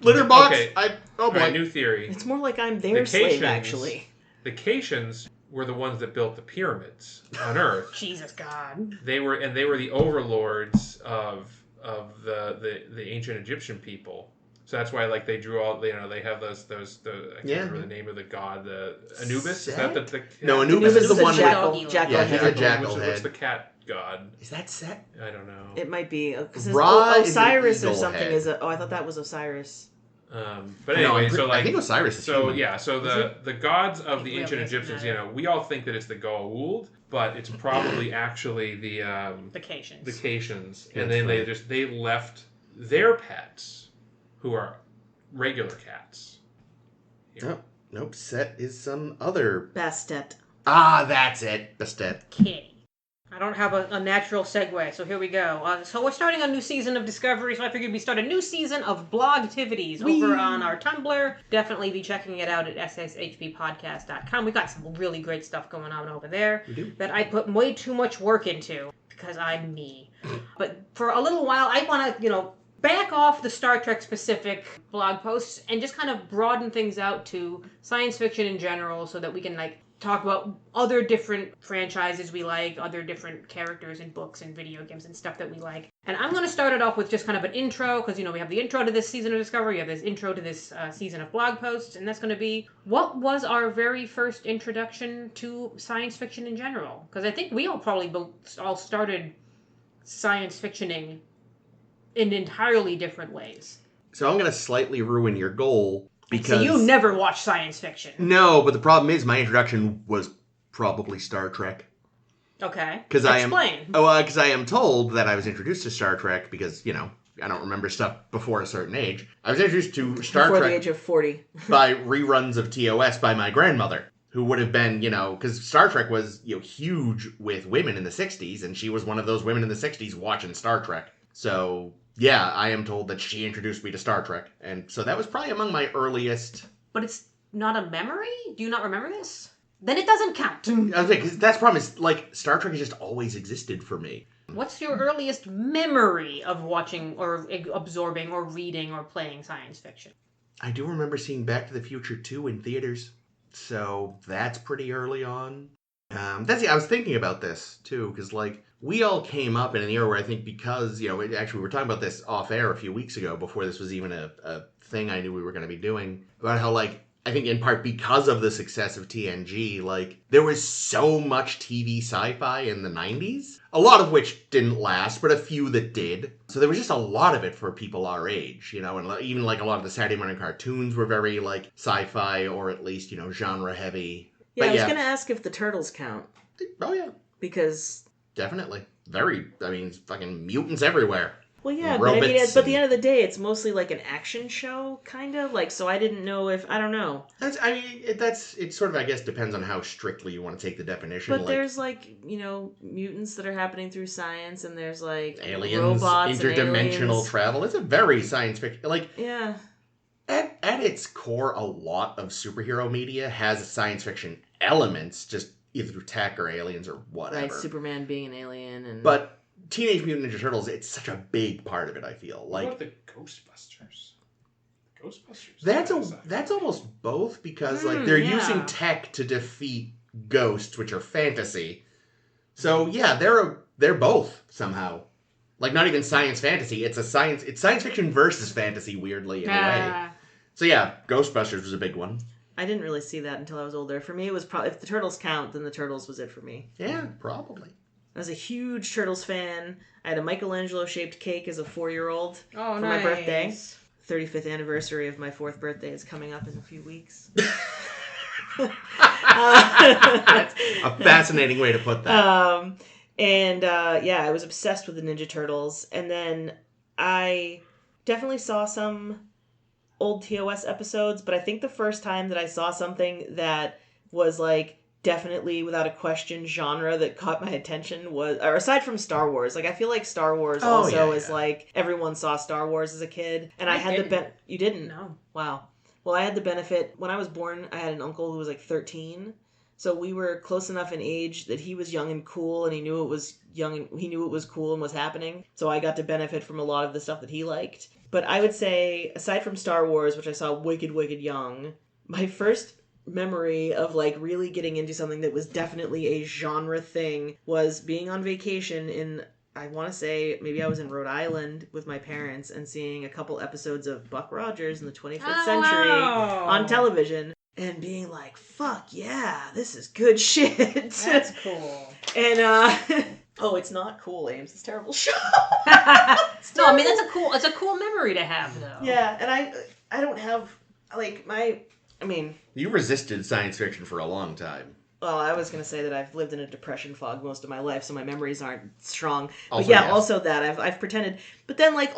litter box? Okay. Oh All boy. right, new theory. It's more like I'm their slave, actually. The Cations were the ones that built the pyramids on Earth. Jesus God. They were the overlords of the ancient Egyptian people. So that's why like they drew all they have those I can't Yeah. remember the name of the god, the Anubis. Is that the No, Anubis is the a one with... jackal. with- Jackal Yeah, head. a jackal what's head. the cat god? Is that Set? I don't know. It might be because Ra is an Osiris or eagle something head. is a. Oh, I thought that was Osiris. But No, anyway, I'm so like I think Osiris is so human. yeah, so the gods of the It ancient really Egyptians, doesn't we all think that it's the Goa'uld, but it's probably actually the Vacations. Cations, That's and then right. they left their pets, who are regular cats. Here. Nope, Set is some other... Bastet. Ah, that's it. Bastet. Kitty. I don't have a natural segue, so here we go. So we're starting a new season of Discovery, so I figured we'd start a new season of Blogtivities over on our Tumblr. Definitely be checking it out at sshbpodcast.com. We got some really great stuff going on over there that I put way too much work into because I'm me. But for a little while, I want to, back off the Star Trek specific blog posts and just kind of broaden things out to science fiction in general so that we can talk about other different franchises we like, other different characters in books and video games and stuff that we like. And I'm going to start it off with just kind of an intro, because, we have the intro to this season of Discovery, we have this intro to this season of blog posts, and that's going to be, what was our very first introduction to science fiction in general? Because I think we all probably all started science fictioning in entirely different ways. So I'm going to slightly ruin your goal. Because so you never watch science fiction. No, but the problem is my introduction was probably Star Trek. Okay. Explain. Because I am told that I was introduced to Star Trek because, I don't remember stuff before a certain age. I was introduced to Star Trek before the age of 40 by reruns of TOS by my grandmother, who would have been, because Star Trek was, huge with women in the 60s, and she was one of those women in the 60s watching Star Trek. So, yeah, I am told that she introduced me to Star Trek. And so that was probably among my earliest... But it's not a memory? Do you not remember this? Then it doesn't count. I was like, that's the problem is, Star Trek has just always existed for me. What's your earliest memory of watching or absorbing or reading or playing science fiction? I do remember seeing Back to the Future 2 in theaters. So that's pretty early on. I was thinking about this, too, because, we all came up in an era where I think because, actually we were talking about this off air a few weeks ago before this was even a thing I knew we were going to be doing, about how, I think in part because of the success of TNG, there was so much TV sci-fi in the 90s, a lot of which didn't last, but a few that did. So there was just a lot of it for people our age, and even, a lot of the Saturday morning cartoons were very, sci-fi or at least, genre heavy. Yeah, I was going to ask if the Turtles count. Oh, yeah. Because... Definitely. Fucking mutants everywhere. Well, yeah, but at the end of the day, it's mostly an action show, kind of. So I didn't know if... I don't know. It sort of, I guess, depends on how strictly you want to take the definition. But there's, mutants that are happening through science, and there's, aliens, robots interdimensional and aliens. Travel. It's a very science fiction... Yeah. At its core, a lot of superhero media has science fiction elements, just either through tech or aliens or whatever. Right, Superman being an alien and... But Teenage Mutant Ninja Turtles, it's such a big part of it, I feel. What about the Ghostbusters? That's almost both, because they're using tech to defeat ghosts, which are fantasy. So yeah, they're both somehow. Not even science fantasy, it's science fiction versus fantasy, weirdly, in a way. So yeah, Ghostbusters was a big one. I didn't really see that until I was older. For me, it was probably, if the Turtles count, then the Turtles was it for me. Yeah, probably. I was a huge Turtles fan. I had a Michelangelo-shaped cake as a 4-year-old for my birthday. 35th anniversary of my 4th birthday is coming up in a few weeks. That's a fascinating way to put that. I was obsessed with the Ninja Turtles. And then I definitely saw some old TOS episodes, but I think the first time that I saw something that was definitely without a question genre that caught my attention was, or aside from Star Wars, I feel like Star Wars is everyone saw Star Wars as a kid, and I had you didn't? No. Wow. Well, I had the benefit, when I was born, I had an uncle who was 13, so we were close enough in age that he was young and cool, and he knew it was young, and he knew it was cool and was happening, so I got to benefit from a lot of the stuff that he liked. But I would say, aside from Star Wars, which I saw wicked young, my first memory of really getting into something that was definitely a genre thing was being on vacation in, I want to say, maybe I was in Rhode Island with my parents and seeing a couple episodes of Buck Rogers in the 25th century on television and being like, fuck yeah, this is good shit. That's cool. And, oh, it's not cool, Ames. It's a terrible show. No, I mean, it's a cool memory to have, though. Yeah, and I don't have, You resisted science fiction for a long time. Well, I was going to say that I've lived in a depression fog most of my life, so my memories aren't strong. Also, but yeah, yes. Also that. I've pretended. But then, I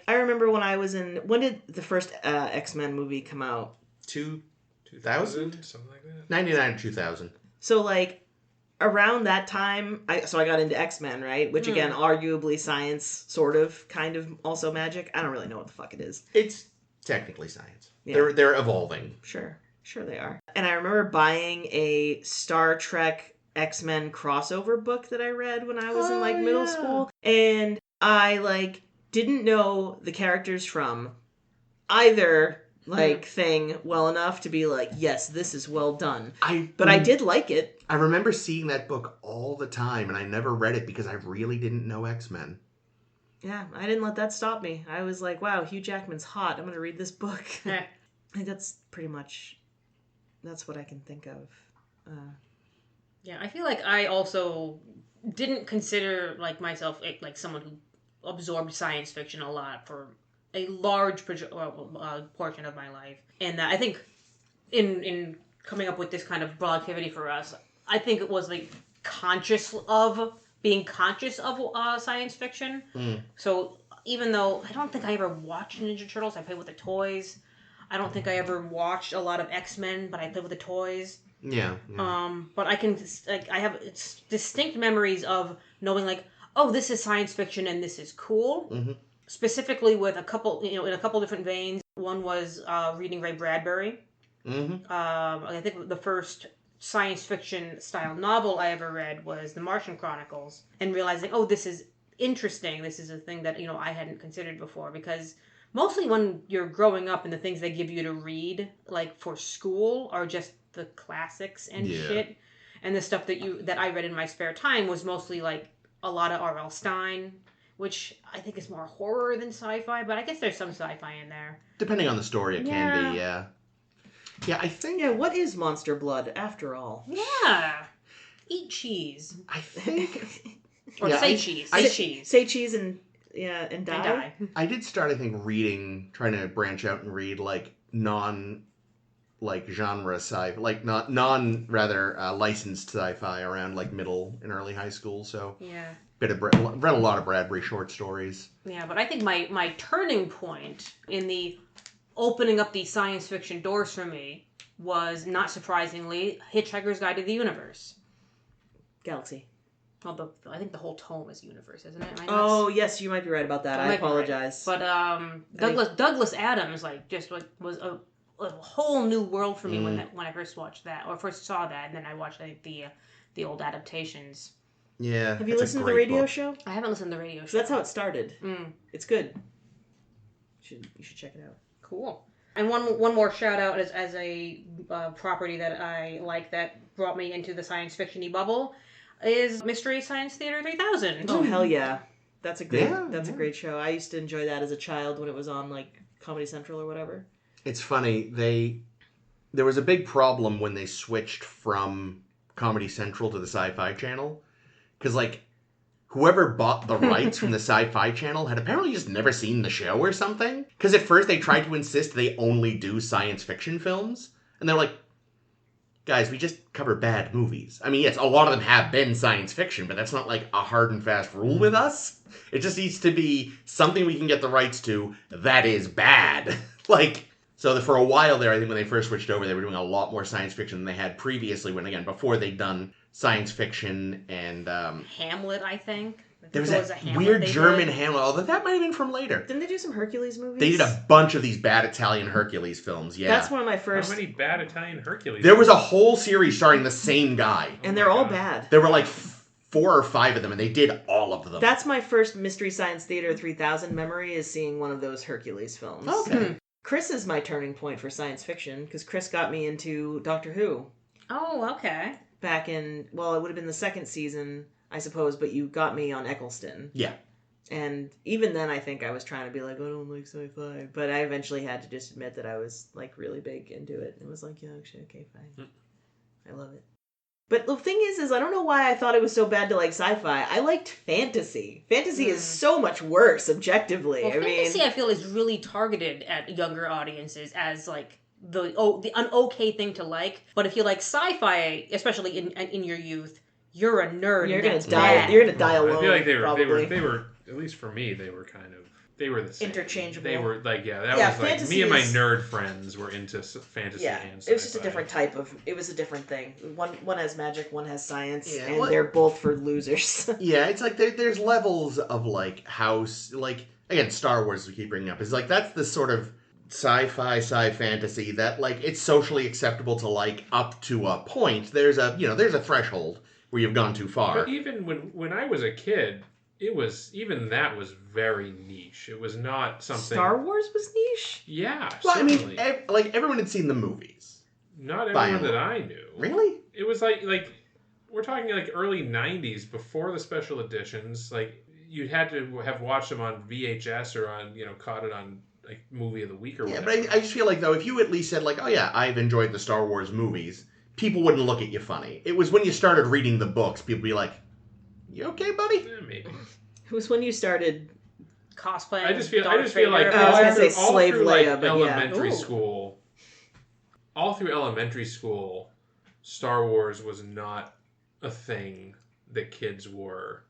remember when I was in... When did the first X-Men movie come out? 2000? Something like that. 99 or 2000. So, around that time, I got into X-Men, right? Which again, arguably science, sort of, kind of, also magic. I don't really know what the fuck it is. It's technically science. Yeah. They're evolving. Sure they are. And I remember buying a Star Trek X-Men crossover book that I read when I was in like middle school, and I like didn't know the characters from either like thing well enough to be like, yes, this is well done. But I did like it. I remember seeing that book all the time, and I never read it because I really didn't know X-Men. Yeah, I didn't let that stop me. I was like, wow, Hugh Jackman's hot. I'm going to read this book. I think that's pretty much, that's what I can think of. Yeah, I feel like I also didn't consider like myself like someone who absorbed science fiction a lot for a large portion of my life. And I think in coming up with this kind of broad activity for us, I think it was like being conscious of science fiction. So even though I don't think I ever watched Ninja Turtles, I played with the toys. I don't think I ever watched a lot of X-Men, but I played with the toys. Yeah. But I can I have distinct memories of knowing like, oh, this is science fiction and this is cool. Mm-hmm. Specifically with a couple, in a couple different veins. One was reading Ray Bradbury. Mm-hmm. I think the first science fiction style novel I ever read was The Martian Chronicles, and realizing, oh, this is interesting. This is a thing that I hadn't considered before, because mostly when you're growing up and the things they give you to read, like for school, are just the classics and shit. And the stuff that I read in my spare time was mostly like a lot of R.L. Stine, which I think is more horror than sci-fi, but I guess there's some sci-fi in there. Depending on the story, it can be, yeah. Yeah, I think... Yeah, what is Monster Blood, after all? Yeah. Eat cheese. I think... Or say cheese. Say cheese. Say cheese and die. And die. I did start, I think, trying to branch out and read, like, genre sci-fi, like, licensed sci-fi around, like, middle and early high school, so... Yeah. Read a lot of Bradbury short stories. Yeah, but I think my turning point in the opening up the science fiction doors for me was, not surprisingly, Hitchhiker's Guide to the Universe. Galaxy. Well, I think the whole tome is universe, isn't it? Oh, yes, you might be right about that. I apologize. Right. But Douglas Adams, was a whole new world for me when I first watched that, or first saw that, and then I watched the old adaptations. Yeah. Have you listened to the radio show? I haven't listened to the radio show. So that's how it started. It's good. You should check it out. Cool. And one more shout out as a property that I like that brought me into the science fiction-y bubble is Mystery Science Theater 3000. Oh hell yeah, that's a great show. I used to enjoy that as a child when it was on like Comedy Central or whatever. It's funny, there was a big problem when they switched from Comedy Central to the Sci-Fi Channel, because like whoever bought the rights from the Sci-Fi Channel had apparently just never seen the show or something. Because at first they tried to insist they only do science fiction films, and they're like, guys, we just cover bad movies. I mean, yes, a lot of them have been science fiction, but that's not like a hard and fast rule with us. It just needs to be something we can get the rights to that is bad. So for a while there, I think when they first switched over, they were doing a lot more science fiction than they had previously before they'd done science fiction and... Hamlet, I think. There was a weird German Hamlet, although that might have been from later. Didn't they do some Hercules movies? They did a bunch of these bad Italian Hercules films, yeah. That's one of my first... How many bad Italian Hercules? There was a whole series starring the same guy. And they're all bad. There were like 4 or 5 of them, and they did all of them. That's my first Mystery Science Theater 3000 memory, is seeing one of those Hercules films. Okay. Chris is my turning point for science fiction, because Chris got me into Doctor Who. Oh, okay. Back in, well, it would have been the second season, I suppose, but you got me on Eccleston. Yeah. And even then, I think I was trying to be like, I don't like sci-fi. But I eventually had to just admit that I was, like, really big into it. And it was like, yeah, actually, okay, fine. I love it. But the thing is I don't know why I thought it was so bad to like sci-fi. I liked fantasy. Fantasy is so much worse, objectively. Well, fantasy, I feel, is really targeted at younger audiences as, like, an okay thing to like. But if you like sci-fi, especially in your youth, you're a nerd. You're gonna die. You're gonna die alone. I feel like they were at least for me, they They were the same. Interchangeable. They were like, that Yeah, was like fantasy me and my is- nerd friends were into fantasy Yeah, and sci-fi. it was just a different type of. It was a different thing. One has magic, one has science, Yeah, and what- they're both for losers. Yeah, it's like there's levels of like house, like again, Star Wars we keep bringing up is like that's the sort of sci-fi, sci-fantasy that like it's socially acceptable to like up to a point. There's a threshold where you've gone too far. But even when I was a kid, that was very niche. It was not something. Star Wars was niche. Yeah, Well, certainly. I mean, like everyone had seen the movies. Not by everyone and that I knew. Really? It was like we're talking like early '90s before the special editions. Like you had to have watched them on VHS or on caught it on like movie of the week or Yeah, whatever. but I just feel like though if you at least said like, oh yeah, I've enjoyed the Star Wars movies, people wouldn't look at you funny. It was when you started reading the books, people would be like, you okay, buddy? Maybe. It was when you started. Cosplaying. I just feel Vader. like I was gonna say all Slave through like Leia, but yeah. elementary Ooh. school. All through elementary school, Star Wars was not a thing that kids were.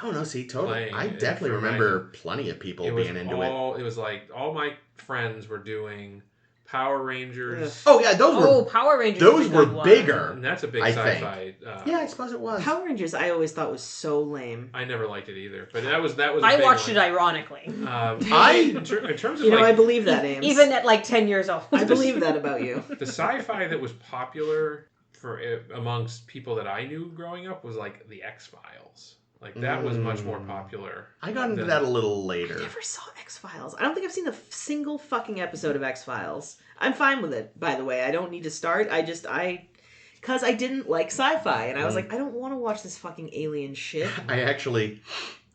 Oh no, see, totally. Playing I it definitely for remember plenty of people being into it. It was like all my friends were doing Power Rangers. Oh yeah, those were Power Rangers. those is a were good one. bigger. And that's a big I sci-fi. Yeah, I suppose it was. Power Rangers, I always thought was so lame. I never liked it either, but that was. A I big watched one. it ironically. In terms of I like believe that, Ames. Even at like 10 years old. I believe that about you. the sci-fi that was popular for amongst people that I knew growing up was like the X-Files. Like that was much more popular. I got into that a little later. I never saw X-Files. I don't think I've seen a single fucking episode of X-Files. I'm fine with it, by the way. I don't need to start. Because I didn't like sci-fi, and I was like, I don't want to watch this fucking alien shit. I actually,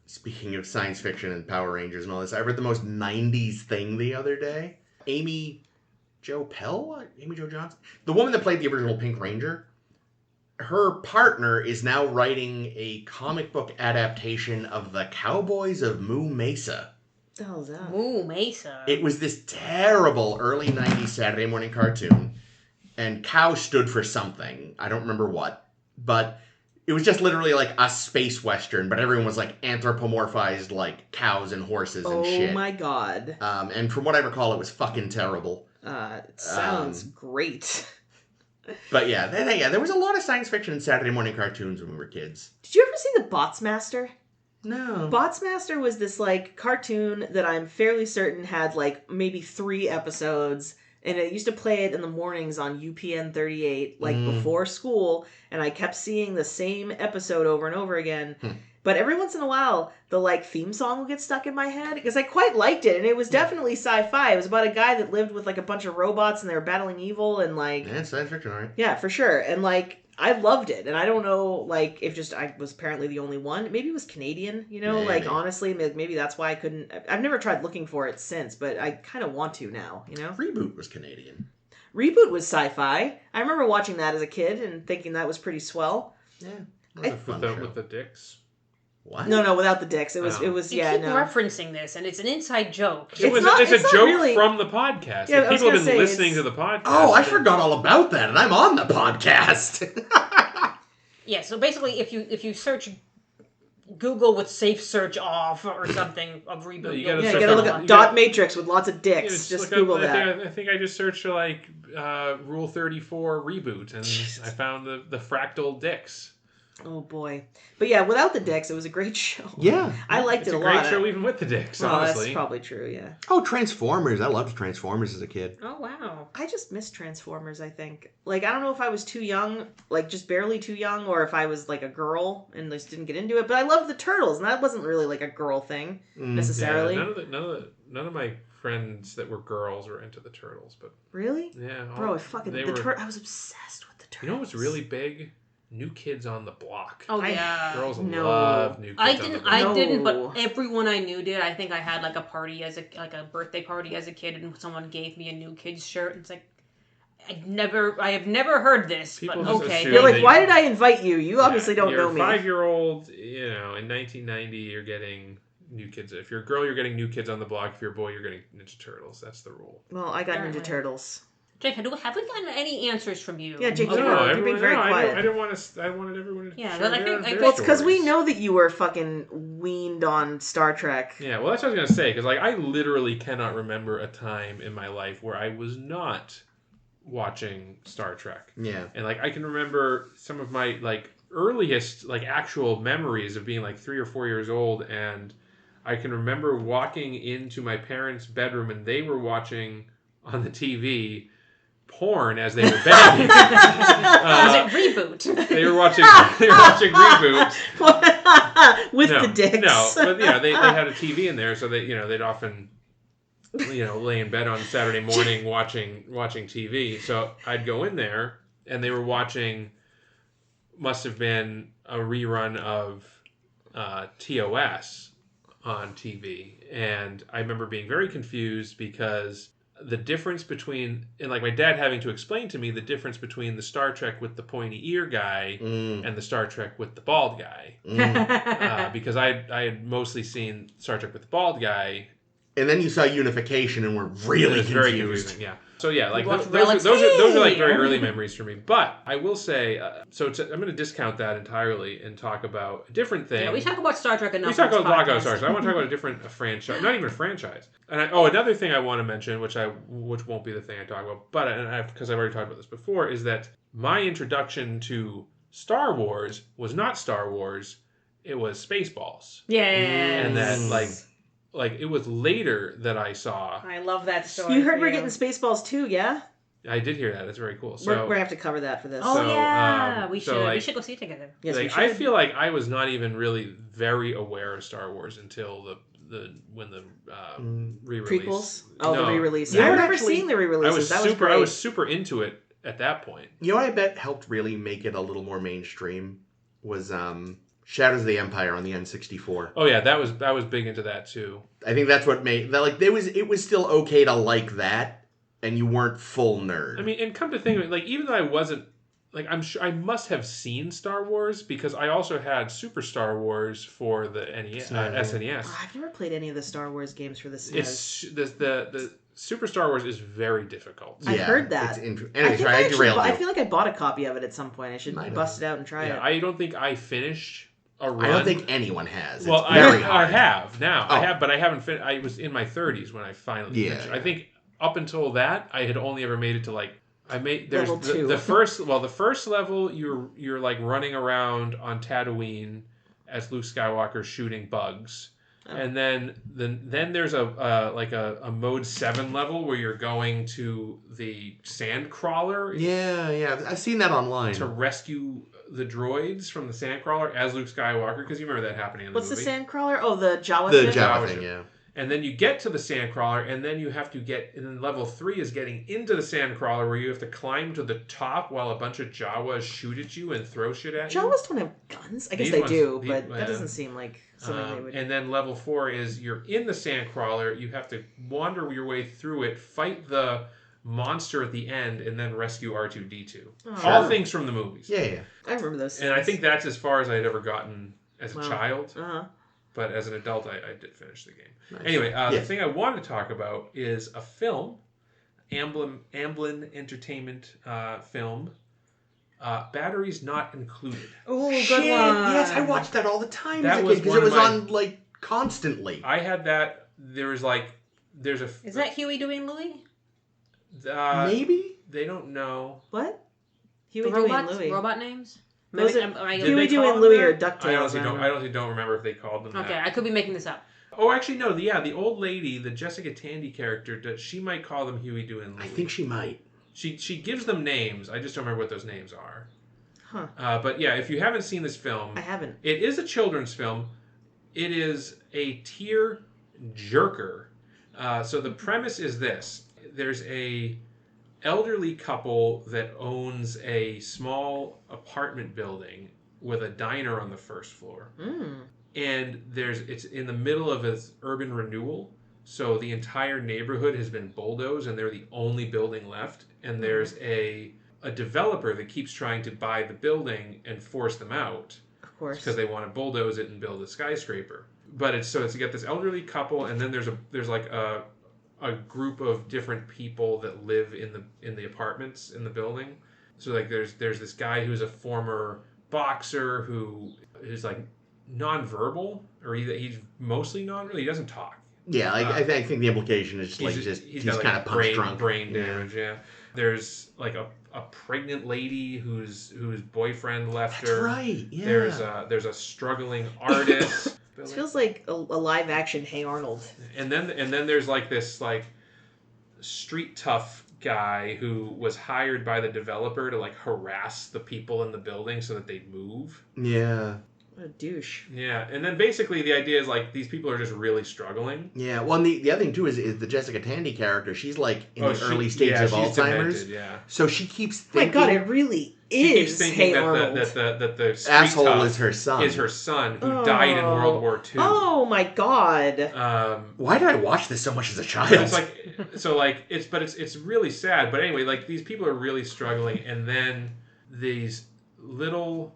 speaking of science fiction and Power Rangers and all this, I read the most 90s thing the other day. Amy Jo Johnson? The woman that played the original Pink Ranger. Her partner is now writing a comic book adaptation of the Cowboys of Moo Mesa. What the hell is that? Ooh, Mesa. It was this terrible early 90s Saturday morning cartoon. And cow stood for something. I don't remember what. But it was just literally like a space western. But everyone was like anthropomorphized like cows and horses and shit. Oh my god. And from what I recall, it was fucking terrible. It sounds great. But yeah, there was a lot of science fiction in Saturday morning cartoons when we were kids. Did you ever see the Botsmaster? No. Botsmaster was this like cartoon that I'm fairly certain had like maybe 3 episodes, and I used to play it in the mornings on UPN 38 like before school, and I kept seeing the same episode over and over again. But every once in a while, the like theme song will get stuck in my head because I quite liked it, and it was definitely sci-fi. It was about a guy that lived with like a bunch of robots, and they were battling evil, and like Yeah, science fiction, all right. yeah, for sure. And like I loved it, and I don't know like if just I was apparently the only one. Maybe it was Canadian, Maybe. Like honestly, maybe that's why I couldn't. I've never tried looking for it since, but I kind of want to now. Reboot was Canadian. Reboot was sci-fi. I remember watching that as a kid and thinking that was pretty swell. Yeah, that was a fun show. with the dicks. What? No, without the dicks. It was. It was. You Yeah, keep no. referencing this, and it's an inside joke. It's a not joke really- from the podcast. Yeah, I If was people have gonna been say, listening it's- to the podcast. Oh, I forgot all about that, and I'm on the podcast. Yeah, so basically, if you search Google with safe search off or something of reboot, You gotta Yeah, you search gotta up- look up you dot gotta- matrix with lots of dicks. Just Google that. I think I just searched for like Rule 34 reboot, and I found the fractal dicks. Oh boy. But yeah, without the dicks, it was a great show. Yeah. I liked It's it a a great lot. show even with the dicks, Well, honestly. that's probably true, yeah. Oh, Transformers. I loved Transformers as a kid. Oh wow. I just missed Transformers, I think. Like, I don't know if I was too young, like just barely too young, or if I was like a girl and just didn't get into it, but I loved the Turtles, and that wasn't really like a girl thing, necessarily. Yeah, none of my friends that were girls were into the Turtles, but Really? yeah. Bro, I was obsessed with the Turtles. You know what was really big? New Kids on the Block. Oh yeah. Girls no. love New Kids I on the didn't. Block. I didn't. No. But everyone I knew did. I think I had like a party as a birthday party as a kid, and someone gave me a New Kids shirt. And it's like I have never heard this. People but just okay. assume You're like, that why did I invite you? You obviously don't you're know me. a 5-year-old, in 1990, you're getting New Kids. If you're a girl, you're getting New Kids on the Block. If you're a boy, you're getting Ninja Turtles. That's the rule. Well, I got Ninja Apparently. Turtles. Jake, have we gotten any answers from you? Yeah, Jake, Okay. you're being very quiet. I didn't want to. I wanted everyone to. Yeah, share but I their, think- their Well, it's because we stories. know that you were fucking weaned on Star Trek. Yeah, well, that's what I was gonna say because like I literally cannot remember a time in my life where I was not watching Star Trek. Yeah. And like I can remember some of my like earliest like actual memories of being like 3 or 4 years old, and I can remember walking into my parents' bedroom and they were watching on the TV porn as they were banging. Was it Reboot? They were watching Reboot. With No, the dicks. No, but yeah, they had a TV in there, so they'd often lay in bed on Saturday morning watching TV. So I'd go in there and they were watching, must have been a rerun of TOS on TV, and I remember being very confused because the difference between, and like my dad having to explain to me the difference between the Star Trek with the pointy ear guy and the Star Trek with the bald guy, because I had mostly seen Star Trek with the bald guy. And then you saw Unification and were really It was confused. very confusing, yeah. So yeah, like Watch those are like very Relics. early memories for me. But I will say, I'm going to discount that entirely and talk about a different thing. Yeah, we talk about Star Trek enough. We talk on this about podcast. Star Trek. I want to talk about a different franchise, not even a franchise. And another thing I want to mention, which won't be the thing I talk about, but because I've already talked about this before, is that my introduction to Star Wars was not Star Wars; it was Spaceballs, Yeah. and that like it was later that I saw. I love that story. You heard for we're getting Spaceballs too, yeah? I did hear that. That's very cool. So We're going to have to cover that for this. Oh So, yeah, we so, should. like- we should go see it together. Yes, we like, should. I feel like I was not even really very aware of Star Wars until when the re-release. Prequels? Oh, No, the re-release. Yeah, I I remember actually- seeing the I re-releases. was That was super. great. I was super into it at that point. You know what I bet helped really make it a little more mainstream was Shadows of the Empire on the N64. Oh yeah, I was big into that too. I think that's what made that like it was still okay to like that, and you weren't full nerd. I mean, and come to think of it, like even though I wasn't like, I'm sure I must have seen Star Wars because I also had Super Star Wars for the SNES. Oh, I've never played any of the Star Wars games for the SNES. It's the Super Star Wars is very difficult. I've heard that. Anyway, sorry, I derailed I you. feel like I bought a copy of it at some point. I should Might have. bust it out and try it. I don't think I finished a run. I don't think anyone has. Well, It's very I hard. have now. Oh. I have, but I haven't finished. I was in my 30s when I finally Yeah, finished. yeah. I think up until that, I had only ever made it to like there's Level 2. the first level you're like running around on Tatooine as Luke Skywalker shooting bugs. Oh. And then there's a mode 7 level where you're going to the sand crawler Yeah, I've seen that online. to rescue the droids from the sand crawler as Luke Skywalker, because you remember that happening in the What's movie. the Sandcrawler? Oh, the Jawa The ship? Java Java thing, ship. yeah. And then you get to the sandcrawler, and then you have to and then level 3 is getting into the sandcrawler, where you have to climb to the top while a bunch of Jawas shoot at you and throw shit at you. Jawas don't have guns. I guess These they ones- do, the- but that doesn't seem like something they would... And then level 4 is you're in the sandcrawler, you have to wander your way through it, fight the monster at the end, and then rescue R2-D2. Oh. All things from the movies. Yeah. I remember those And I scenes. think that's as far as I'd ever gotten as a Wow. child. Uh-huh. But as an adult, I did finish the game. Nice. Anyway, the Yes. thing I wanted to talk about is a film, Amblin Entertainment film, Batteries Not Included. Oh, good Shit, one. yes, I watched that all the time That as a was kid because one it of was my- on like constantly. I had that. There's a. Is that Huey, Dewey, and Louie? Maybe? They don't know. What? The Huey, Dewey, and robots? Louie. Robot names? Those Maybe- are- am I- Did Huey, they Dewey, call and them Louie that? are DuckTales. I honestly don't remember if they called them Okay, that. I could be making this up. Oh, actually, no. The old lady, the Jessica Tandy character, she might call them Huey, Dewey, and Louie. I think she might. She gives them names. I just don't remember what those names are. Huh. But yeah, if you haven't seen this film, I haven't. it is a children's film. It is a tear jerker. So the premise is this: there's a elderly couple that owns a small apartment building with a diner on the first floor, and it's in the middle of its urban renewal. So the entire neighborhood has been bulldozed, and they're the only building left. And there's a developer that keeps trying to buy the building and force them out Of course. because they want to bulldoze it and build a skyscraper. But it's you get this elderly couple, and then there's like a a group of different people that live in the apartments in the building. So like there's this guy who's a former boxer who is like nonverbal, or he's mostly nonverbal. He doesn't talk. Yeah, I think the implication is he's got, kind of punch drunk. Brain damage. Yeah. There's like a pregnant lady whose boyfriend left That's her. right. Yeah. There's a struggling artist. This feels like a live action Hey Arnold. And then there's like this like street tough guy who was hired by the developer to like harass the people in the building so that they'd move. Yeah. What a douche. Yeah, and then basically the idea is like these people are just really struggling. Yeah, well, and the other thing too is the Jessica Tandy character. She's like in the early stages of she's Alzheimer's. Demented, yeah. So she keeps thinking. My God, it really She keeps is thinking Hey that Arnold. the street asshole tough is her son. is her son who died in World War II. Oh my God. Why did I watch this so much as a child? It's like it's really sad. But anyway, like these people are really struggling, and then these little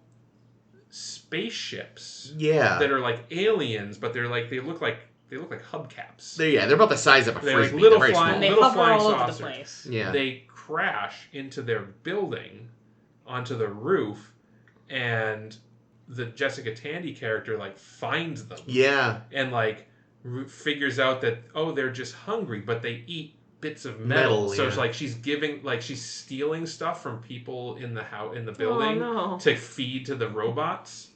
spaceships that are like aliens, but they look like hubcaps. They're about the size of a They're like frisbee. little They're very flying, small. They little hover flying all over saucers. the place. Yeah. They crash into their building onto the roof, and the Jessica Tandy character like finds them. Yeah. And like figures out that they're just hungry, but they eat bits of metal. So it's like she's stealing stuff from people in the building to feed to the robots.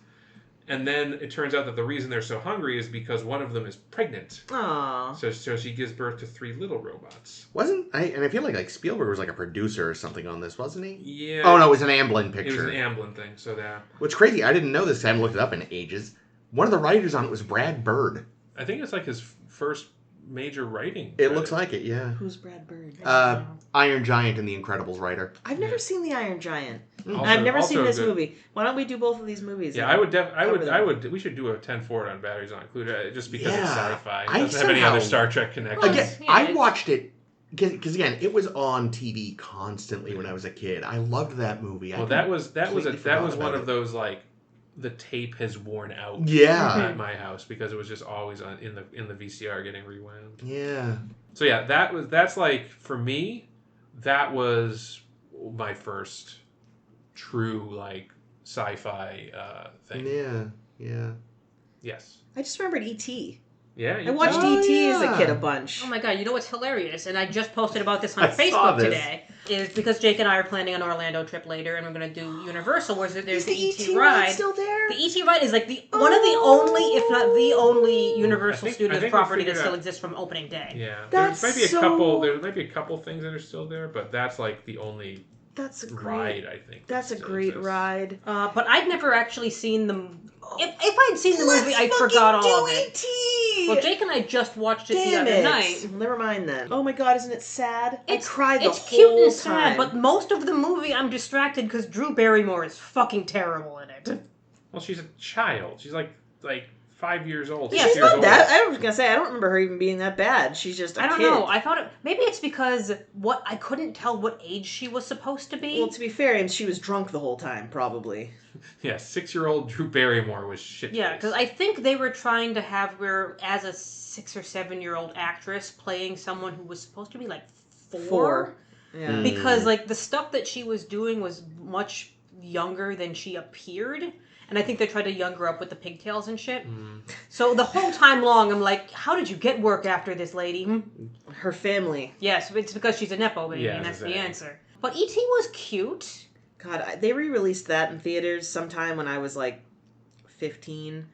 And then it turns out that the reason they're so hungry is because one of them is pregnant. Aww. So she gives birth to 3 little robots. And I feel like Spielberg was like a producer or something on this, wasn't he? Yeah. Oh no, it was an Amblin picture. It was an Amblin thing, so yeah. What's crazy, I didn't know this. I haven't looked it up in ages. One of the writers on it was Brad Bird. I think it's like his first major writing. It looks like it, yeah. Who's Brad Bird? Iron Giant and the Incredibles writer. I've never seen the Iron Giant. Also, I've never seen this good. movie. Why don't we do both of these movies? Yeah, I would. We should do a 10 forward on Batteries Not Included, just because it's sci-fi. It I doesn't have any somehow- other Star Trek connections. Again, Yeah, I it's- watched it because again, it was on TV constantly when I was a kid. I loved that movie. Well, that was completely one forgot of about those like the tape has worn out. Yeah. At my house because it was just always on in the VCR getting rewound. Yeah. So yeah, that's like for me, that was my first true like sci-fi thing. Yeah. Yeah. Yes. I just remembered E.T. Yeah. I watched Oh, E.T. as a yeah. kid a bunch. Oh my God, you know what's hilarious? And I just posted about this on I saw Facebook this. today. Is because Jake and I are planning an Orlando trip later, and we're going to do Universal, where there's Is the the E.T. E.T. ride. ride still there? The E.T. ride is like one of the only, if not the only, Universal I Studios think we property that figured still out- exists from opening day. Yeah. That's there might be a so- couple. There might be a couple things that are still there, but that's like the only That's a great ride I think. That's a still great exists. ride. But I'd never actually seen them. If I'd seen the movie, I forgot all of it. E.T. Well, Jake and I just watched it Damn the other it. night. Never mind then. Oh my God, isn't it sad? It's I cried the It's whole cute and time. sad, but most of the movie I'm distracted because Drew Barrymore is fucking terrible in it. Well, she's a child. She's like 5 years old. Yeah, 6 she's years not old. that. I was gonna say I don't remember her even being that bad. She's just a I don't kid. know. I thought maybe it's because I couldn't tell what age she was supposed to be. Well, to be fair, and she was drunk the whole time, probably. Yeah, 6-year-old Drew Barrymore was shit. Yeah, because I think they were trying to have her as a 6 or 7-year-old actress playing someone who was supposed to be like 4. Yeah. Because like the stuff that she was doing was much younger than she appeared. And I think they tried to young her up with the pigtails and shit. So the whole time long, I'm like, how did you get work after this lady? Her family. Yes, it's because she's a Nepo baby, Yeah, and that's the exactly. answer. But E.T. was cute. God, they re-released that in theaters sometime when I was like 15,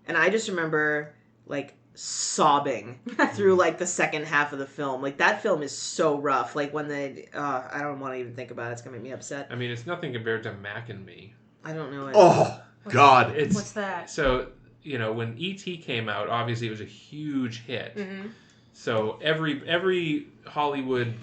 and I just remember like sobbing through like the second half of the film. Like that film is so rough. Like when they, I don't want to even think about it. It's gonna make me upset. I mean, it's nothing compared to Mac and Me. I don't know it. Oh God. It's What's that? So when E.T. came out, obviously it was a huge hit. Mm-hmm. So every Hollywood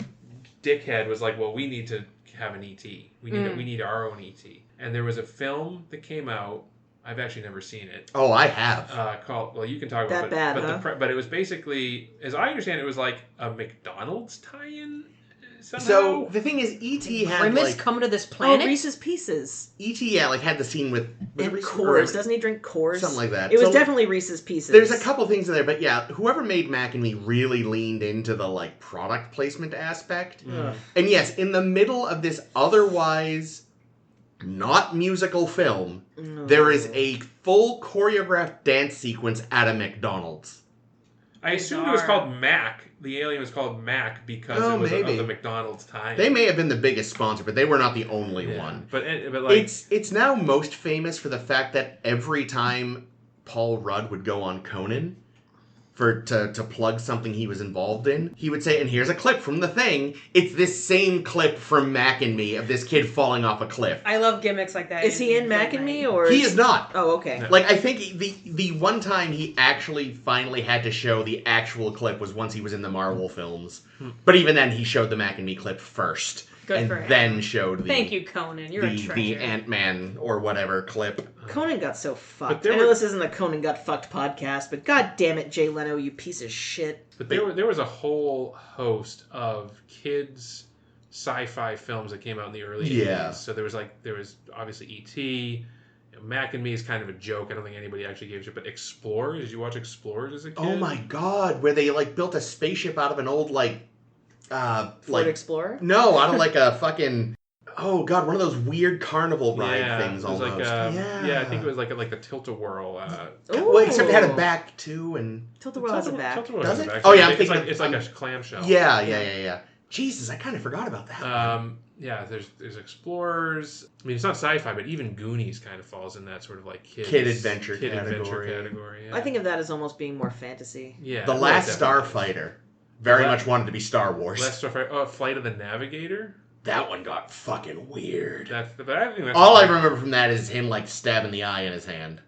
dickhead was like, well, we need to have an E.T. We need our own E.T. And there was a film that came out. I've actually never seen it. Oh, I have. Called, well, you can talk about That it. bad, But it was basically, as I understand it, was like a McDonald's tie-in. somehow. So the thing is, E.T. had Grimace like coming to this Oh, planet. Reese's Pieces. E.T. Yeah, like had the scene with was it And Reese's- Coors. or- Doesn't he drink Coors? something like that. It was So, definitely Reese's Pieces. There's a couple things in there, but yeah, whoever made Mac and Me really leaned into the like product placement aspect. Ugh. And yes, in the middle of this otherwise not musical film, No. there is a full choreographed dance sequence at a McDonald's. I assumed it was called Mac. The alien was called Mac because Oh, it was maybe. of the McDonald's time. They may have been the biggest sponsor, but they were not the only Yeah. one. But like It's now most famous for the fact that every time Paul Rudd would go on Conan to plug something he was involved in, he would say, and here's a clip from the thing. It's this same clip from Mac and Me of this kid falling off a cliff. I love gimmicks like that. Is he in Mac and Me or He is not. Oh, okay. Like, I think the one time he actually finally had to show the actual clip was once he was in the Marvel films. But even then, he showed the Mac and Me clip first. Good and for him. then showed the, Thank you, Conan. You're a treasure. the Ant-Man or whatever clip. Conan got so fucked. there I know were- this isn't a Conan got fucked podcast, but god damn it, Jay Leno, you piece of shit. But there was a whole host of kids sci-fi films that came out in the early Yeah. 80s. So there was obviously E.T. Mac and Me is kind of a joke. I don't think anybody actually gave a shit. But Explorers, did you watch Explorers as a kid? Oh my god, where they like built a spaceship out of an old Ford like Explorer? no, out of like a fucking oh god, one of those weird carnival ride things it was almost. yeah, I think it was like the Tilt-A-Whirl. Well, except it had a Ooh. back too, and Tilt-A-Whirl has a back. Tilt-A-Whirl Does has a it? back. Oh, yeah, I'm it's thinking like of- it's like a clamshell. yeah. Jesus, I kind of forgot about that. Yeah, there's Explorers. I mean, it's not sci-fi, but even Goonies kind of falls in that sort of like Kid adventure category. category. Yeah. I think of that as almost being more fantasy. yeah, The well, Last definitely. Starfighter very The La- much wanted to be Star Wars. Last Starfighter. Oh, Flight of the Navigator. That one got fucking weird. But I think that's All I remember from that is him like stabbing the eye in his hand.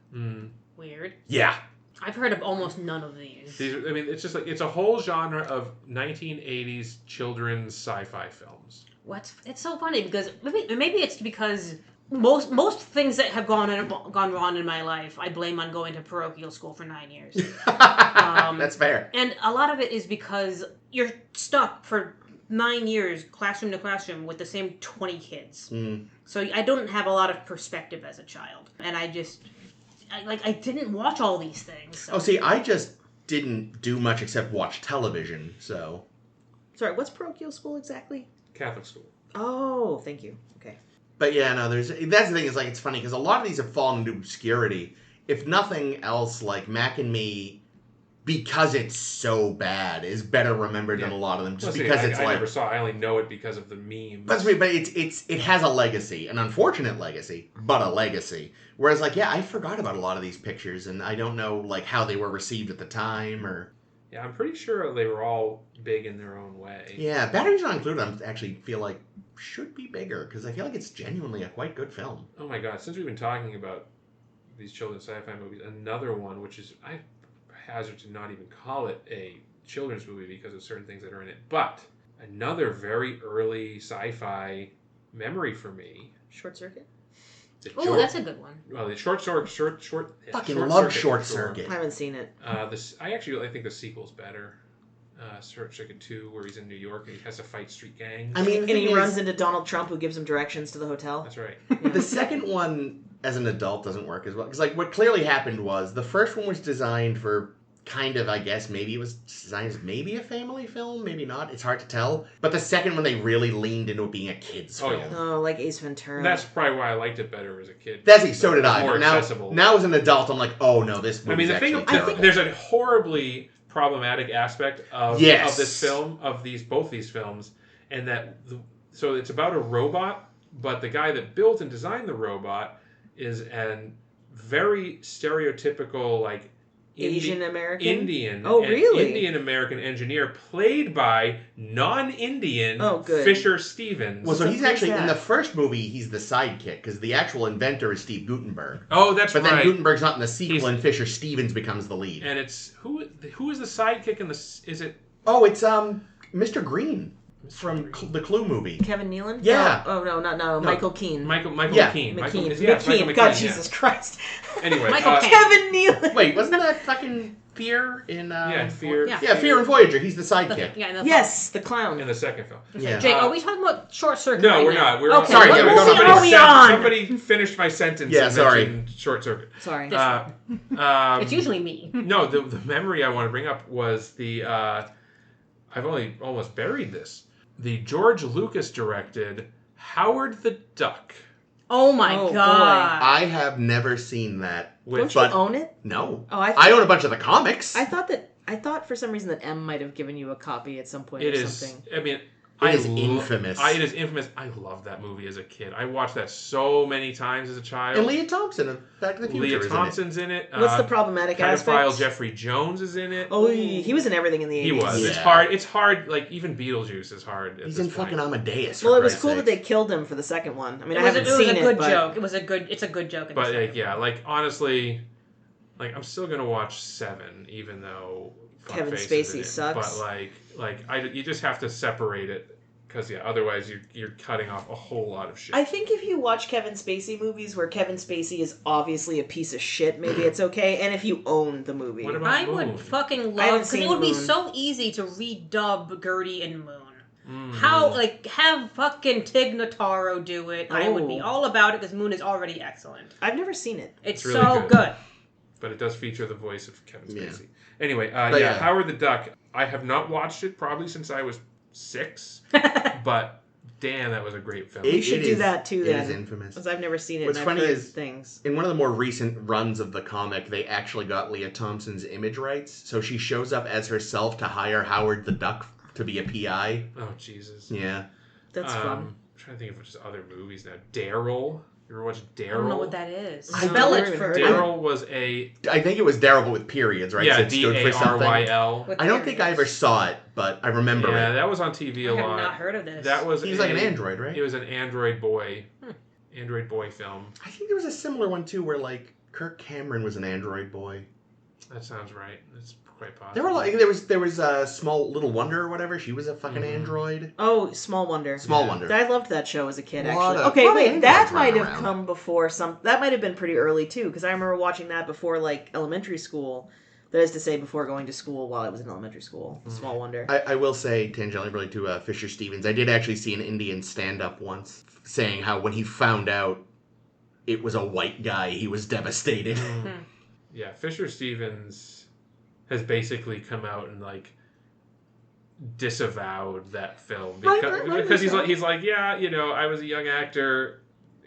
Weird. Yeah. I've heard of almost none of these. I mean, it's just like it's a whole genre of 1980s children's sci-fi films. It's so funny because maybe it's because most things that have gone wrong in my life I blame on going to parochial school for 9 years. That's fair. And a lot of it is because you're stuck for 9 years, classroom to classroom, with the same 20 kids. So I don't have a lot of perspective as a child, and I didn't watch all these things. So. Oh, see, I just didn't do much except watch television, so... Sorry, what's parochial school exactly? Catholic school. Oh, thank you. Okay. But yeah, no, that's the thing, is like, it's funny, because a lot of these have fallen into obscurity. If nothing else, like, Mac and Me, because it's so bad, is better remembered than a lot of them, just Well, see, because it's I like... never saw. I only know it because of the memes. But it has a legacy, an unfortunate legacy, but a legacy. Whereas, like, yeah, I forgot about a lot of these pictures, and I don't know, like, how they were received at the time, or... Yeah, I'm pretty sure they were all big in their own way. Yeah, Batteries Not Included, I actually feel like should be bigger, because I feel like it's genuinely a quite good film. Oh my god, since we've been talking about these children's sci-fi movies, another one, which is, I hazard to not even call it a children's movie because of certain things that are in it, but another very early sci-fi memory for me. Short Circuit? Oh, that's a good one. Well, the short. Fucking love Short Circuit. I haven't seen it. I think the sequel's better. Short Circuit 2, where he's in New York and he has to fight street gangs. I mean, the And thing he is, runs into Donald Trump, who gives him directions to the hotel. That's right. the second one, as an adult, doesn't work as well. Because, like, what clearly happened was, the first one was designed for kind of, I guess, maybe it was designed as maybe a family film, maybe not. It's hard to tell. But the second one, they really leaned into it being a kid's Oh, film. yeah. Oh, like Ace Ventura. That's probably why I liked it better as a kid. So did I. More But now, accessible. now as an adult, I'm like, oh no, this movie's I mean, actually terrible. there's a horribly problematic aspect of this film, of both these films, and so it's about a robot, but the guy that built and designed the robot is an very stereotypical, like, Asian American? Indian. Oh, really? Indian American engineer played by non-Indian good. Fisher Stevens. Well, so he's Who's actually, in that? the first movie, he's the sidekick, because the actual inventor is Steve Gutenberg. Oh, that's But right. then Gutenberg's not in the sequel, He's- and Fisher Stevens becomes the lead. And it's who is the sidekick in the? Is it? Oh, it's Mr. Green. from the Clue movie. Kevin Nealon? Yeah. Oh, no, not Michael Keane. Michael Yeah. McKean. McKean. Michael McKean. God, yeah. Jesus Christ. Anyway, Michael Caine. Kevin Nealon. Wait, wasn't that fucking Fear in... Fear. Yeah. Fear and Voyager. He's the sidekick. Yeah, in the Yes, the clown. In the second film. Yeah. Jake, are we talking about Short Circuit? No, right we're now? not. We're Okay, Sorry, what yeah, we movie don't are we on? Somebody finished my sentence. Yeah, and sorry. mentioned Short Circuit. Sorry. It's usually me. No, the memory I want to bring up was the. I've only almost buried this. The George Lucas directed Howard the Duck. Oh my Oh, god. I have never seen that. Don't you own it? No. Oh, I own a bunch of the comics. I thought for some reason that M might have given you a copy at some point It or is. something. I mean, It is infamous. It is infamous. I loved that movie as a kid. I watched that so many times as a child. And Leah Thompson of Back to the Future. Leah Thompson's in it. What's the problematic Pedophile aspect? Jeffrey Jones is in it. Oh, he was in everything in the 80s. He was. Yeah. It's hard. Like even Beetlejuice is hard. At He's this in point. fucking Amadeus. For Well, it was Christ's cool that they sakes. killed him for the second one. I mean, It I was haven't a seen good it, but joke. It's a good joke. In the But second yeah, one. like honestly, like I'm still gonna watch Seven, even though Kevin Fuckface is Spacey in it. sucks. But you just have to separate it because otherwise you're cutting off a whole lot of shit. I think if you watch Kevin Spacey movies where Kevin Spacey is obviously a piece of shit, maybe it's okay. And if you own the movie, What about I Moon? would fucking I love haven't because it seen would be Moon. so easy to redub Gertie and Moon. Mm. How have fucking Tig Notaro do it? I would be Oh. all about it because Moon is already excellent. I've never seen it. It's really so good. good. But it does feature the voice of Kevin Yeah. Spacey. Anyway, But yeah. Howard the Duck. I have not watched it probably since I was 6, but damn, that was a great film. You should It do is- that too. It Then, is infamous. because I've never seen it. What's and I've funny heard is- things. In one of the more recent runs of the comic, they actually got Leah Thompson's image rights, so she shows up as herself to hire Howard the Duck to be a PI. Oh Jesus. Yeah. That's fun. I'm trying to think of just other movies now. Daryl. You ever watch Daryl? I don't know what that is. I Spell don't it even for heard me. of it. Daryl was a I think it was Daryl with periods, right? So yeah it stood for something. DARYL. With I don't think I ever periods. saw it, but I remember Yeah, it. that was on TV I a have lot. not heard of this. That was He's like an android, right? It was an Android boy. Android boy film. I think there was a similar one too, where like Kirk Cameron was an android boy. That sounds right. That's quite possible. There were like there was a small Little Wonder or whatever. She was a fucking android. Oh, Small Wonder. Small Wonder. I loved that show as a kid, Lot actually. of- Okay, lot of wait, androids that might running have around. come before some. That might have been pretty early too, because I remember watching that before like elementary school. That is to say, before going to school while I was in elementary school. Small Wonder. I will say, tangentially related to Fisher Stevens, I did actually see an Indian stand-up once saying how when he found out it was a white guy, he was devastated. Yeah, Fisher Stevens has basically come out and like disavowed that film because he's like yeah, you know, I was a young actor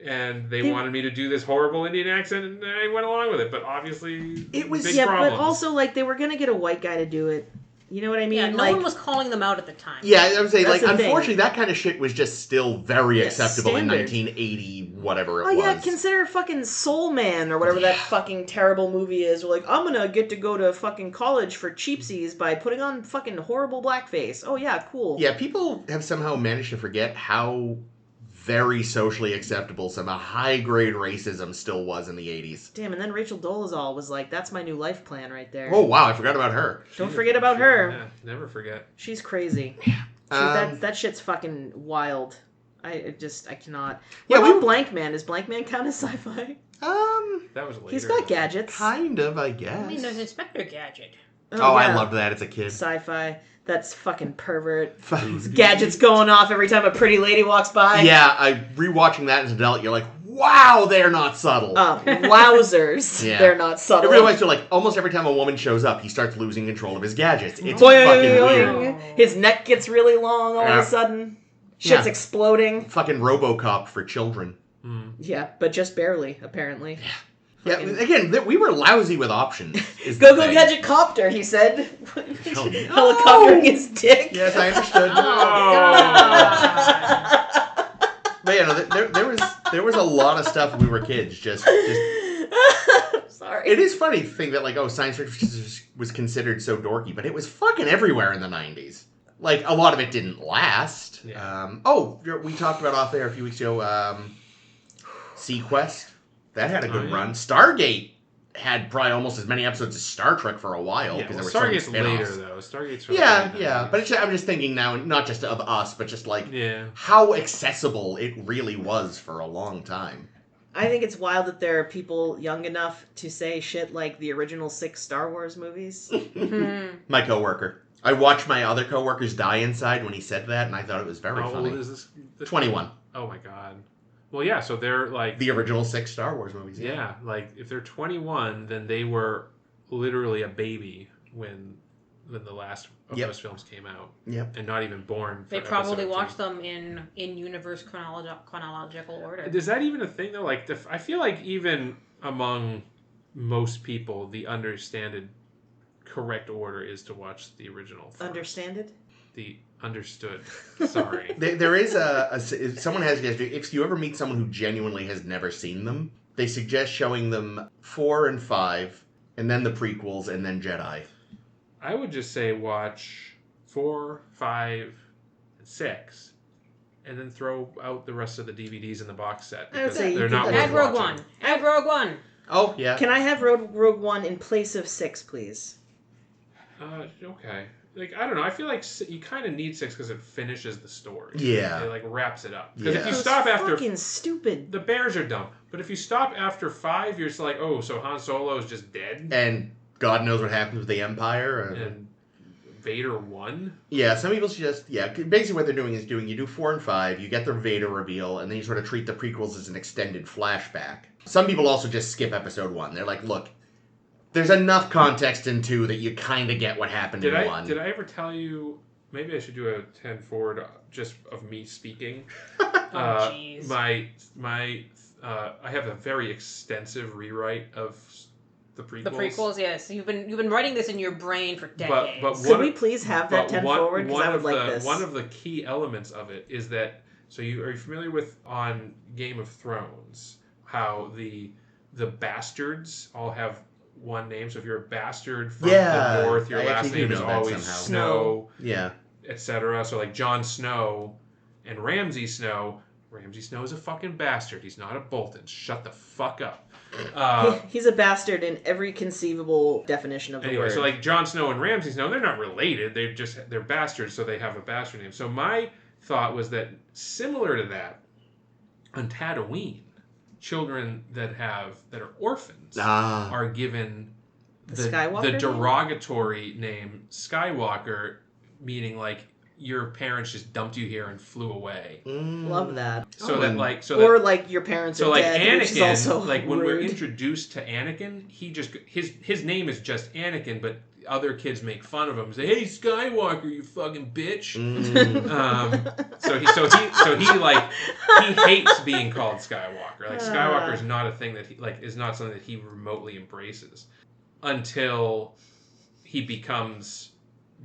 and they wanted me to do this horrible Indian accent and I went along with it, but obviously It was- big Yeah, problems. but also like they were gonna get a white guy to do it. You know what I mean? Yeah, no like, one was calling them out at the time. Yeah, I would say, That's like, the thing. unfortunately, that kind of shit was just still very Yeah, acceptable standard. in 1980, whatever it Oh was. yeah, consider fucking Soul Man or whatever that fucking terrible movie is. We're like, I'm gonna get to go to fucking college for cheapsies by putting on fucking horrible blackface. Oh yeah, cool. Yeah, people have somehow managed to forget how very socially acceptable some high-grade racism still was in the 80s. Damn, and then Rachel Dolezal was like, that's my new life plan right there. Oh, wow, I forgot about her. Don't forget about her. Yeah, never forget. She's crazy. That shit's fucking wild. I cannot. Yeah, What about we- Blank Man? Does Blank Man count as sci-fi? That was later. He's got gadgets. Kind of, I guess. I mean, there's Inspector Gadget. Oh, I yeah. loved that as a kid. Sci-fi. That's fucking pervert. Fucking- Gadgets going off every time a pretty lady walks by. Yeah, rewatching that as an adult, you're like, wow, they're not subtle. Wowzers. Yeah. They're not I subtle. realized, like, almost every time a woman shows up, he starts losing control of his gadgets. It's Boing, fucking boing, weird. boing. His neck gets really long all of Yeah. a sudden. Shit's Yeah. exploding. Fucking RoboCop for children. Yeah, but just barely, apparently. Yeah, again, we were lousy with options. is Go the go thing. gadget copter, he said. Oh, no. Helicoptering his dick. Yes, I understood. But yeah, no, there was a lot of stuff when we were kids. Just Sorry. it is funny to think that like, oh, science fiction was considered so dorky, but it was fucking everywhere in the 90s. Like, a lot of it didn't last. Yeah. We talked about off air a few weeks ago. Sequest, that had a good Oh, yeah. run. Stargate had probably almost as many episodes as Star Trek for a while because there were so many Stargate's spin-offs. later though. Stargate's from Yeah, the yeah, 90s. but I'm just thinking now, not just of us, but just like Yeah. how accessible it really was for a long time. I think it's wild that there are people young enough to say shit like the original 6 Star Wars movies. My coworker. I watched my other coworkers die inside when he said that, and I thought it was very How funny. old is this? 21. Oh my god. Well, yeah. So they're like The original 6 Star Wars movies. yeah, like if they're 21, then they were literally a baby when the last of those films came out. Yep. And not even born. For They probably episode watched 2. them in universe chronological order. Is that even a thing though? Like, I feel like even among most people, the understood correct order is to watch the original first. Understand it? The understood. Sorry. There is if someone has if you ever meet someone who genuinely has never seen them, they suggest showing them 4 and 5, and then the prequels, and then Jedi. I would just say watch 4, 5, and 6, and then throw out the rest of the DVDs in the box set I would because say you they're could not add worth Add Rogue watching. One. Add Rogue One. Oh yeah. Can I have Rogue One in place of 6, please? Okay. Like, I don't know. I feel like you kind of need 6 because it finishes the story. Yeah. It, like, wraps it up. Because if Yeah. you It was stop after... fucking stupid. The bears are dumb. But if you stop after 5, you're just like, oh, so Han Solo is just dead? And God knows what happens with the Empire. And Vader won? Yeah, some people suggest, basically what they're doing is you do 4 and 5, you get the Vader reveal, and then you sort of treat the prequels as an extended flashback. Some people also just skip episode 1. They're like, look, there's enough context in 2 that you kind of get what happened in 1. Did I ever tell you... Maybe I should do a 10 forward just of me speaking. Jeez. I have a very extensive rewrite of the prequels. The prequels, yes. You've been writing this in your brain for decades. But Could we please have that 10 forward? Because I would like this. One of the key elements of it is that... So are you familiar with, on Game of Thrones, how the bastards all have one name? So if you're a bastard from the north, your last name is always Snow, Yeah. etc. So like Jon Snow and Ramsay Snow. Ramsay Snow is a fucking bastard. He's not a Bolton. Shut the fuck up. He's a bastard in every conceivable definition of the word. So like Jon Snow and Ramsay Snow, they're not related. They're bastards, so they have a bastard name. So my thought was that similar to that, on Tatooine, children that are orphans are given the derogatory name Skywalker, meaning like your parents just dumped you here and flew away. Love that. Like your parents so are like dead, which is Anakin, also like when rude. we're introduced to Anakin, he just his name is just Anakin, but other kids make fun of him, say, "Hey Skywalker, you fucking bitch." So he hates being called Skywalker. Like Skywalker is not a thing that is not something that he remotely embraces until he becomes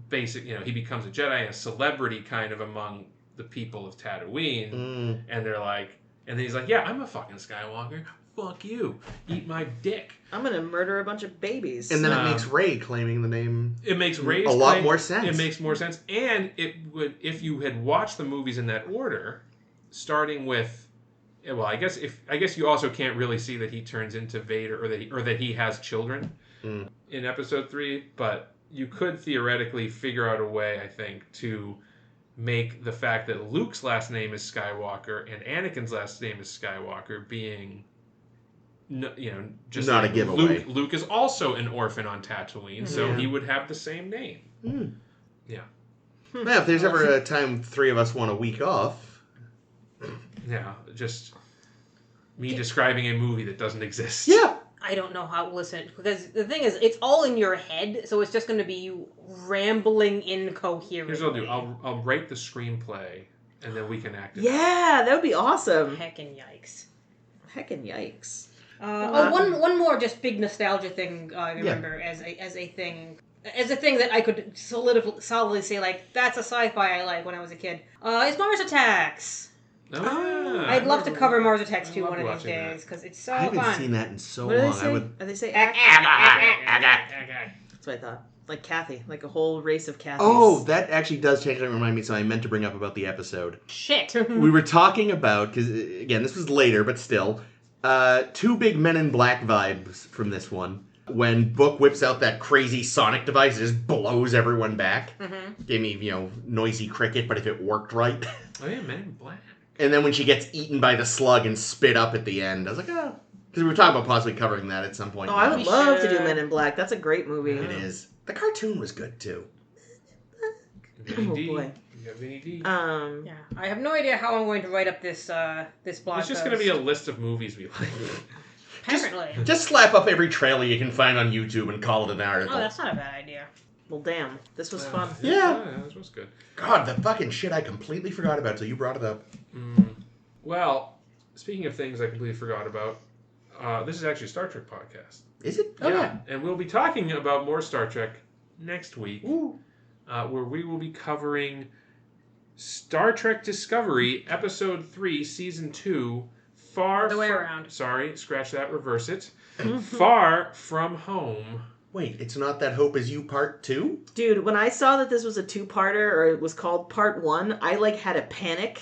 he becomes a Jedi and a celebrity kind of among the people of Tatooine, and they're like, and then he's like, "Yeah, I'm a fucking Skywalker. Fuck you. Eat my dick. I'm gonna murder a bunch of babies." And then it makes Rey claiming the name. It makes Rey's a lot more sense. It makes more sense, and it would if you had watched the movies in that order, starting with. Well, I guess you also can't really see that he turns into Vader or that he has children in Episode 3, but you could theoretically figure out a way, I think, to make the fact that Luke's last name is Skywalker and Anakin's last name is Skywalker being, just not like a giveaway. Luke is also an orphan on Tatooine, so he would have the same name. Yeah. Yeah, if there's ever a time 3 of us want a week off. Yeah, just me describing a movie that doesn't exist. Yeah. I don't know how. Listen, because the thing is, it's all in your head, so it's just going to be you rambling incoherently. Here's what I'll do. I'll write the screenplay, and then we can act it. Yeah, that would be awesome. Heckin' yikes. Heckin' yikes. One more just big nostalgia thing I remember as a thing that I could solidly say, like, that's a sci-fi I like when I was a kid. It's Mars Attacks. I'd love to cover Mars Attacks too one of these days because it's so I haven't fun. seen that in so What do long. they say? I would. Are they say That's That's what I thought. Like Kathy, like a whole race of Kathys. Oh, that actually does technically remind me. So I meant to bring up about the episode. Shit. We were talking about because again, this was later, but still, Two big Men in Black vibes from this one. When Book whips out that crazy sonic device, it just blows everyone back. Mm-hmm. Gave me, noisy cricket, but if it worked right. Oh yeah, Men in Black. And then when she gets eaten by the slug and spit up at the end, I was like, oh. Because we were talking about possibly covering that at some point. Oh, I would We love to should. do Men in Black. That's a great movie. It is. The cartoon was good, too. Vinny Oh, D. boy. You got Vinny D. Yeah, I have no idea how I'm going to write up this blog It's just post. going to be a list of movies we like. Apparently. Just slap up every trailer you can find on YouTube and call it an article. Oh, that's not a bad idea. Well, damn. This was fun. Yeah. This was good. God, the fucking shit I completely forgot about till you brought it up. Well, speaking of things I completely forgot about, this is actually a Star Trek podcast. Is it? Yeah, and we'll be talking about more Star Trek next week, Ooh. where we will be covering Star Trek Discovery, Episode 3, Season 2, Other way around. Sorry, scratch that, reverse it. Far From Home. Wait, it's not That Hope Is You Part 2? Dude, when I saw that this was a two-parter, or it was called Part 1, I, had a panic,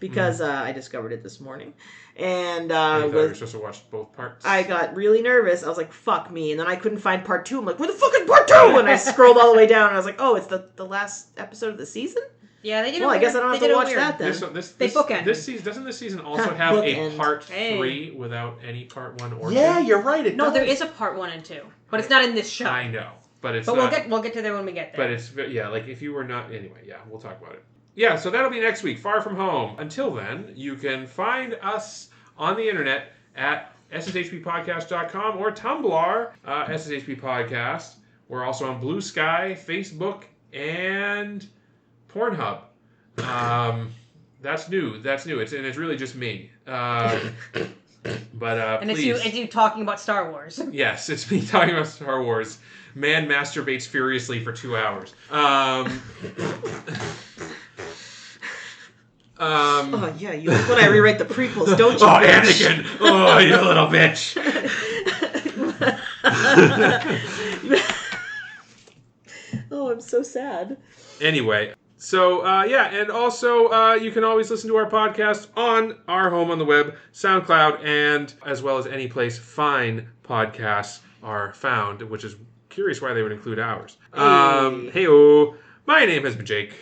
because I discovered it this morning. And I thought you were supposed to watch both parts. I got really nervous. I was like, fuck me. And then I couldn't find Part 2. I'm like, where the fuck is Part 2? And I scrolled all the way down, and I was like, oh, it's the last episode of the season? Yeah, they did. Well, I guess I don't have to watch weird. that then. They bookend. This season, doesn't this season also have a Bookend. Part Hey. 3 without any Part 1 or 2? Yeah, you're right. It No, does. there is a part 1 and 2, but it's not in this show. I know, but it's But not. we'll get to there when we get there. But it's, if you were not... Anyway, yeah, we'll talk about it. Yeah, so that'll be next week, Far From Home. Until then, you can find us on the internet at sshppodcast.com or Tumblr, SSHP Podcast. We're also on Blue Sky, Facebook, and Pornhub. That's new. It's really just me. But and please. it's you talking about Star Wars. Yes, it's me talking about Star Wars. Man masturbates furiously for 2 hours. Oh, yeah, you like when I rewrite the prequels, don't you? Oh, bitch? Anakin! Oh, you little bitch! Oh, I'm so sad. Anyway, so, and also you can always listen to our podcast on our home on the web, SoundCloud, and as well as any place fine podcasts are found, which is curious why they would include ours. Hey-o. My name has been Jake.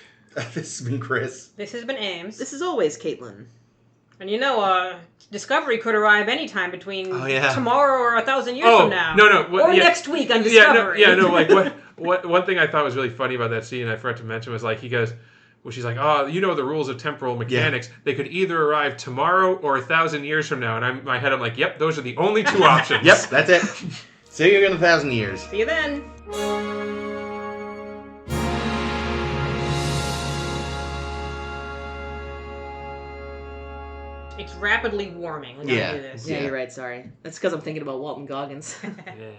This has been Chris. This has been Ames. This is always Caitlin. And Discovery could arrive anytime between yeah. tomorrow or 1,000 years from now. No. Next week on Discovery. What one thing I thought was really funny about that scene, I forgot to mention, was he goes, well, she's like, oh, you know the rules of temporal mechanics. Yeah. They could either arrive tomorrow or 1,000 years from now. And in my head, I'm like, yep, those are the only two options. Yep, that's it. See you in 1,000 years. See you then. It's rapidly warming. We gotta do this. Yeah, you're right, sorry. That's because I'm thinking about Walton Goggins. Yeah.